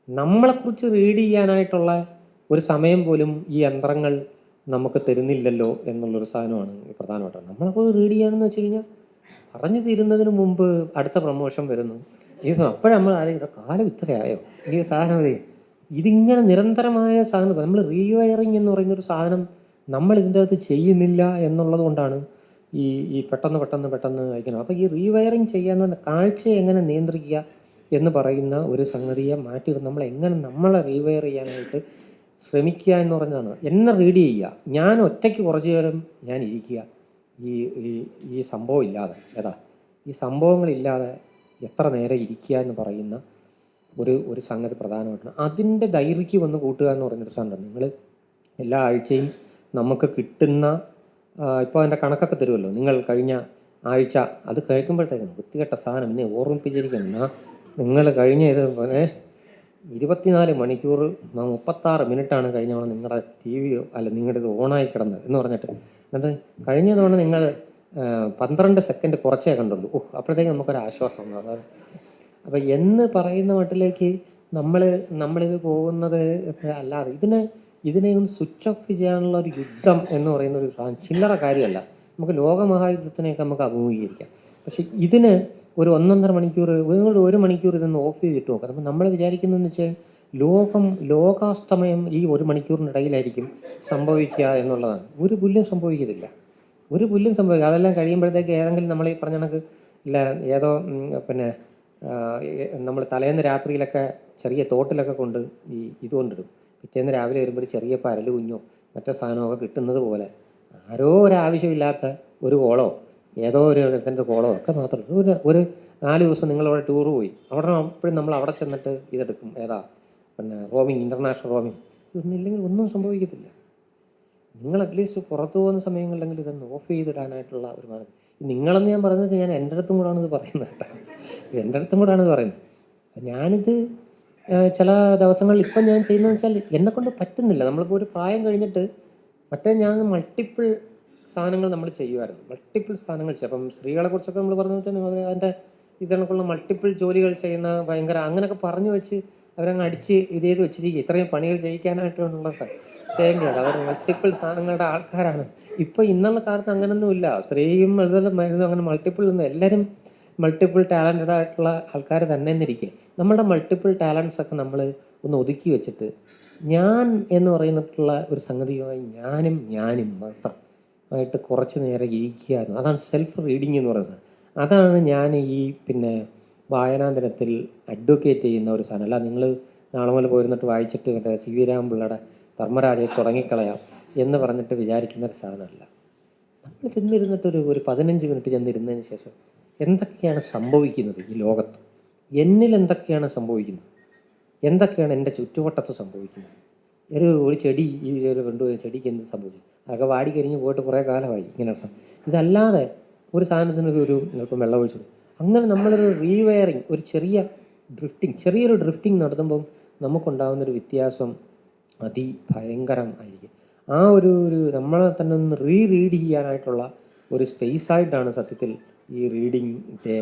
നമ്മളെക്കുറിച്ച് റീഡ് ചെയ്യാനായിട്ടുള്ള ഒരു സമയം പോലും ഈ യന്ത്രങ്ങൾ നമുക്ക് തരുന്നില്ലല്ലോ എന്നുള്ളൊരു സാധനമാണ് പ്രധാനമായിട്ടും. നമ്മളെക്കുറിച്ച് റീഡ് ചെയ്യാനെന്ന് വെച്ച് കഴിഞ്ഞാൽ പറഞ്ഞു തീരുന്നതിന് മുമ്പ് അടുത്ത പ്രൊമോഷൻ വരുന്നു. അപ്പോഴനമ്മൾ ആരെങ്കിലും കാലം ഇത്രയായോ ഈ സാധനം ഇതിങ്ങനെ നിരന്തരമായ സാധനം. നമ്മൾ റീവയറിങ് എന്ന് പറയുന്നൊരു സാധനം നമ്മൾ ഇതിൻ്റെ അകത്ത് ചെയ്യുന്നില്ല എന്നുള്ളത് കൊണ്ടാണ് ഈ പെട്ടെന്ന് അയക്കണം. അപ്പോൾ ഈ റീവയറിങ് ചെയ്യാന്ന് കാഴ്ചയെ എങ്ങനെ നിയന്ത്രിക്കുക എന്ന് പറയുന്ന ഒരു സംഗതിയെ മാറ്റി നമ്മൾ എങ്ങനെ നമ്മളെ റീവയർ ചെയ്യാനായിട്ട് ശ്രമിക്കുക എന്ന് പറഞ്ഞതാണ്. എന്നെ റീഡ് ചെയ്യുക, ഞാൻ ഒറ്റയ്ക്ക് കുറച്ചു നേരം ഞാൻ ഇരിക്കുക ഈ സംഭവം ഇല്ലാതെ. ഈ സംഭവങ്ങളില്ലാതെ എത്ര നേരം ഇരിക്കുക എന്ന് പറയുന്ന ഒരു സംഗതി പ്രധാനമായിട്ടാണ്. അതിൻ്റെ ദൈർഘ്യം ഒന്ന് കൂട്ടുക എന്ന് പറയുന്നൊരു സാധനം. നിങ്ങൾ എല്ലാ ആഴ്ചയും നമുക്ക് കിട്ടുന്ന ഇപ്പോൾ അതിൻ്റെ കണക്കൊക്കെ തരുമല്ലോ. നിങ്ങൾ കഴിഞ്ഞ ആഴ്ച അത് കേൾക്കുമ്പോഴത്തേക്കും വൃത്തികെട്ട സാധനം എന്നെ ഓർമ്മിപ്പിച്ചിരിക്കണം. നിങ്ങൾ കഴിഞ്ഞ 24 മണിക്കൂർ 36 മിനിറ്റാണ് കഴിഞ്ഞ തവണ നിങ്ങളുടെ TV അല്ല നിങ്ങളുടെ ഇത് ഓണായി കിടന്നത് എന്ന് പറഞ്ഞിട്ട്. എന്നിട്ട് കഴിഞ്ഞ തവണ നിങ്ങൾ 12 സെക്കൻഡ് കുറച്ചേ കണ്ടുള്ളൂ. അപ്പോഴത്തേക്കും നമുക്കൊരാശ്വാസം. അപ്പം എന്ന് പറയുന്ന മട്ടിലേക്ക് നമ്മളിത് പോകുന്നത് അല്ലാതെ ഇതിനെ ഒന്ന് സ്വിച്ച് ഓഫ് ചെയ്യാനുള്ള ഒരു യുദ്ധം എന്ന് പറയുന്ന ഒരു സാധനം ചില്ലറ കാര്യമല്ല. നമുക്ക് ലോകമഹായുദ്ധത്തിനെയൊക്കെ നമുക്ക് അഭിമുഖീകരിക്കാം. പക്ഷെ ഇതിന് ഒരു 1.5 മണിക്കൂർ, 1 മണിക്കൂർ ഇതൊന്ന് ഓഫ് ചെയ്തിട്ട് നോക്കാം. അപ്പം നമ്മൾ വിചാരിക്കുന്നതെന്ന് വെച്ചാൽ ലോകാസ്തമയം ഈ 1 മണിക്കൂറിനിടയിലായിരിക്കും സംഭവിക്കുക എന്നുള്ളതാണ്. ഒരു പുല്ലും സംഭവിക്കത്തില്ല. അതെല്ലാം കഴിയുമ്പോഴത്തേക്ക് ഏതെങ്കിലും നമ്മൾ ഈ പറഞ്ഞ കണക്ക് ഇല്ല ഏതോ നമ്മൾ തലേന്ന് രാത്രിയിലൊക്കെ ചെറിയ തോട്ടിലൊക്കെ കൊണ്ട് ഇതുകൊണ്ടിടും. പിറ്റേന്ന് രാവിലെ വരുമ്പോൾ ഒരു ചെറിയ പരല് കുഞ്ഞോ മറ്റോ സാധനമൊക്കെ കിട്ടുന്നത് പോലെ ആരോ ഒരാവശ്യമില്ലാത്ത ഒരു കോളോ ഏതോ ഒരു ഇടത്തിൻ്റെ കോളോ ഒക്കെ മാത്രം ഒരു 4 ദിവസം നിങ്ങളവിടെ ടൂർ പോയി അവിടെ അപ്പോഴും നമ്മൾ അവിടെ ചെന്നിട്ട് ഇതെടുക്കും. റോമിങ്, ഇൻ്റർനാഷണൽ റോമിങ് ഇതൊന്നുമില്ലെങ്കിൽ ഒന്നും സംഭവിക്കത്തില്ല. നിങ്ങൾ അറ്റ്ലീസ്റ്റ് പുറത്തു പോകുന്ന സമയങ്ങളിലെങ്കിൽ ഇതൊന്ന് ഓഫ് ചെയ്തിടാനായിട്ടുള്ള ഒരു മാർഗ്ഗം. നിങ്ങളെന്ന് ഞാൻ പറയുന്നത് ഞാൻ എൻ്റെ അടുത്തും കൂടാണ് ഇത് പറയുന്നത് കേട്ടോ. ഞാനിത് ചില ദിവസങ്ങളിൽ ഇപ്പം ഞാൻ ചെയ്യുന്നതെന്ന് വെച്ചാൽ എന്നെക്കൊണ്ട് പറ്റുന്നില്ല. നമ്മളിപ്പോൾ ഒരു പ്രായം കഴിഞ്ഞിട്ട് മറ്റേ ഞാൻ മൾട്ടിപ്പിൾ സാധനങ്ങൾ നമ്മൾ ചെയ്യുമായിരുന്നു, മൾട്ടിപ്പിൾ സാധനങ്ങൾ ചെയ്യും. അപ്പം സ്ത്രീകളെ കുറിച്ചൊക്കെ നമ്മൾ പറഞ്ഞു വെച്ചാൽ അതിൻ്റെ ഇതിനൊക്കെയുള്ള മൾട്ടിപ്പിൾ ജോലികൾ ചെയ്യുന്ന ഭയങ്കര അങ്ങനെയൊക്കെ പറഞ്ഞു വെച്ച് അവരങ്ങ് അടിച്ച് ഇത് ചെയ്ത് വെച്ചിരിക്കുക. ഇത്രയും പണികൾ ചെയ്യിക്കാനായിട്ടുള്ള ചെയ്യേണ്ടതാണ്. അവർ മൾട്ടിപ്പിൾ സാധനങ്ങളുടെ ആൾക്കാരാണ്. ഇപ്പോൾ ഇന്നുള്ള കാലത്ത് അങ്ങനെയൊന്നുമില്ല. സ്ത്രീയും അതുപോലെ മരുന്നും അങ്ങനെ മൾട്ടിപ്പിൾ ഒന്നും, എല്ലാവരും മൾട്ടിപ്പിൾ ടാലൻറ്റഡ് ആയിട്ടുള്ള ആൾക്കാർ തന്നെ എന്നിരിക്കെ നമ്മളുടെ മൾട്ടിപ്പിൾ ടാലൻസ് ഒക്കെ നമ്മൾ ഒന്ന് ഒതുക്കി വെച്ചിട്ട് ഞാൻ എന്ന് പറയുന്നിട്ടുള്ള ഒരു സംഗതിയുമായി ഞാനും മാത്രം ആയിട്ട് കുറച്ച് നേരം ഇരിക്കുകയായിരുന്നു. അതാണ് സെൽഫ് റീഡിങ് എന്ന് പറയുന്നത്. അതാണ് ഞാൻ ഈ വായനാ ദിനത്തിൽ അഡ്വക്കേറ്റ് ചെയ്യുന്ന ഒരു സാധനം. അല്ല നിങ്ങൾ നാളെ മുതൽ പോയിരുന്നിട്ട് വായിച്ചിട്ട് മറ്റേ സി വി രാമപിള്ളയുടെ ധർമ്മരാജയെ തുടങ്ങിക്കളയാം എന്ന് പറഞ്ഞിട്ട് വിചാരിക്കുന്ന ഒരു സാധനമല്ല. നമ്മൾ ചെന്നിരുന്നിട്ടൊരു 15 മിനിറ്റ് ചെന്നിരുന്നതിന് ശേഷം എന്തൊക്കെയാണ് സംഭവിക്കുന്നത് ഈ ലോകത്ത്, എന്നിൽ എന്തൊക്കെയാണ് സംഭവിക്കുന്നത്, എന്തൊക്കെയാണ് എൻ്റെ ചുറ്റുവട്ടത്ത് സംഭവിക്കുന്നത്. ഒരു ചെടി ഈ ഒരു കൊണ്ടുപോയി ചെടിക്ക് എന്ത് സംഭവിച്ചു, അതൊക്കെ വാടിക്കരിഞ്ഞ് പോയിട്ട് കുറേ കാലമായി ഇങ്ങനെ. ഇതല്ലാതെ ഒരു സാധനത്തിന് ഇപ്പം വെള്ളം ഒഴിച്ചു, അങ്ങനെ നമ്മളൊരു റീവയറിങ്, ഒരു ചെറിയൊരു ഡ്രിഫ്റ്റിംഗ് നടത്തുമ്പം നമുക്കുണ്ടാകുന്നൊരു വ്യത്യാസം അതിഭയങ്കരം ആയിരിക്കും. ആ ഒരു നമ്മളെ തന്നെ ഒന്ന് റീഡ് ചെയ്യാനായിട്ടുള്ള ഒരു സ്പേസായിട്ടാണ് സത്യത്തിൽ ഈ റീഡിങ് ഡേ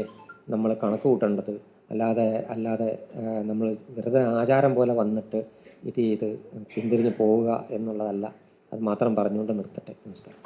നമ്മൾ കണക്ക് കൂട്ടേണ്ടത്. അല്ലാതെ നമ്മൾ വെറുതെ ആചാരം പോലെ വന്നിട്ട് ഇത് ചെയ്ത് പിന്തിരിഞ്ഞ് പോവുക എന്നുള്ളതല്ല. അത് മാത്രം പറഞ്ഞുകൊണ്ട് നിർത്തട്ടെ. നമസ്കാരം.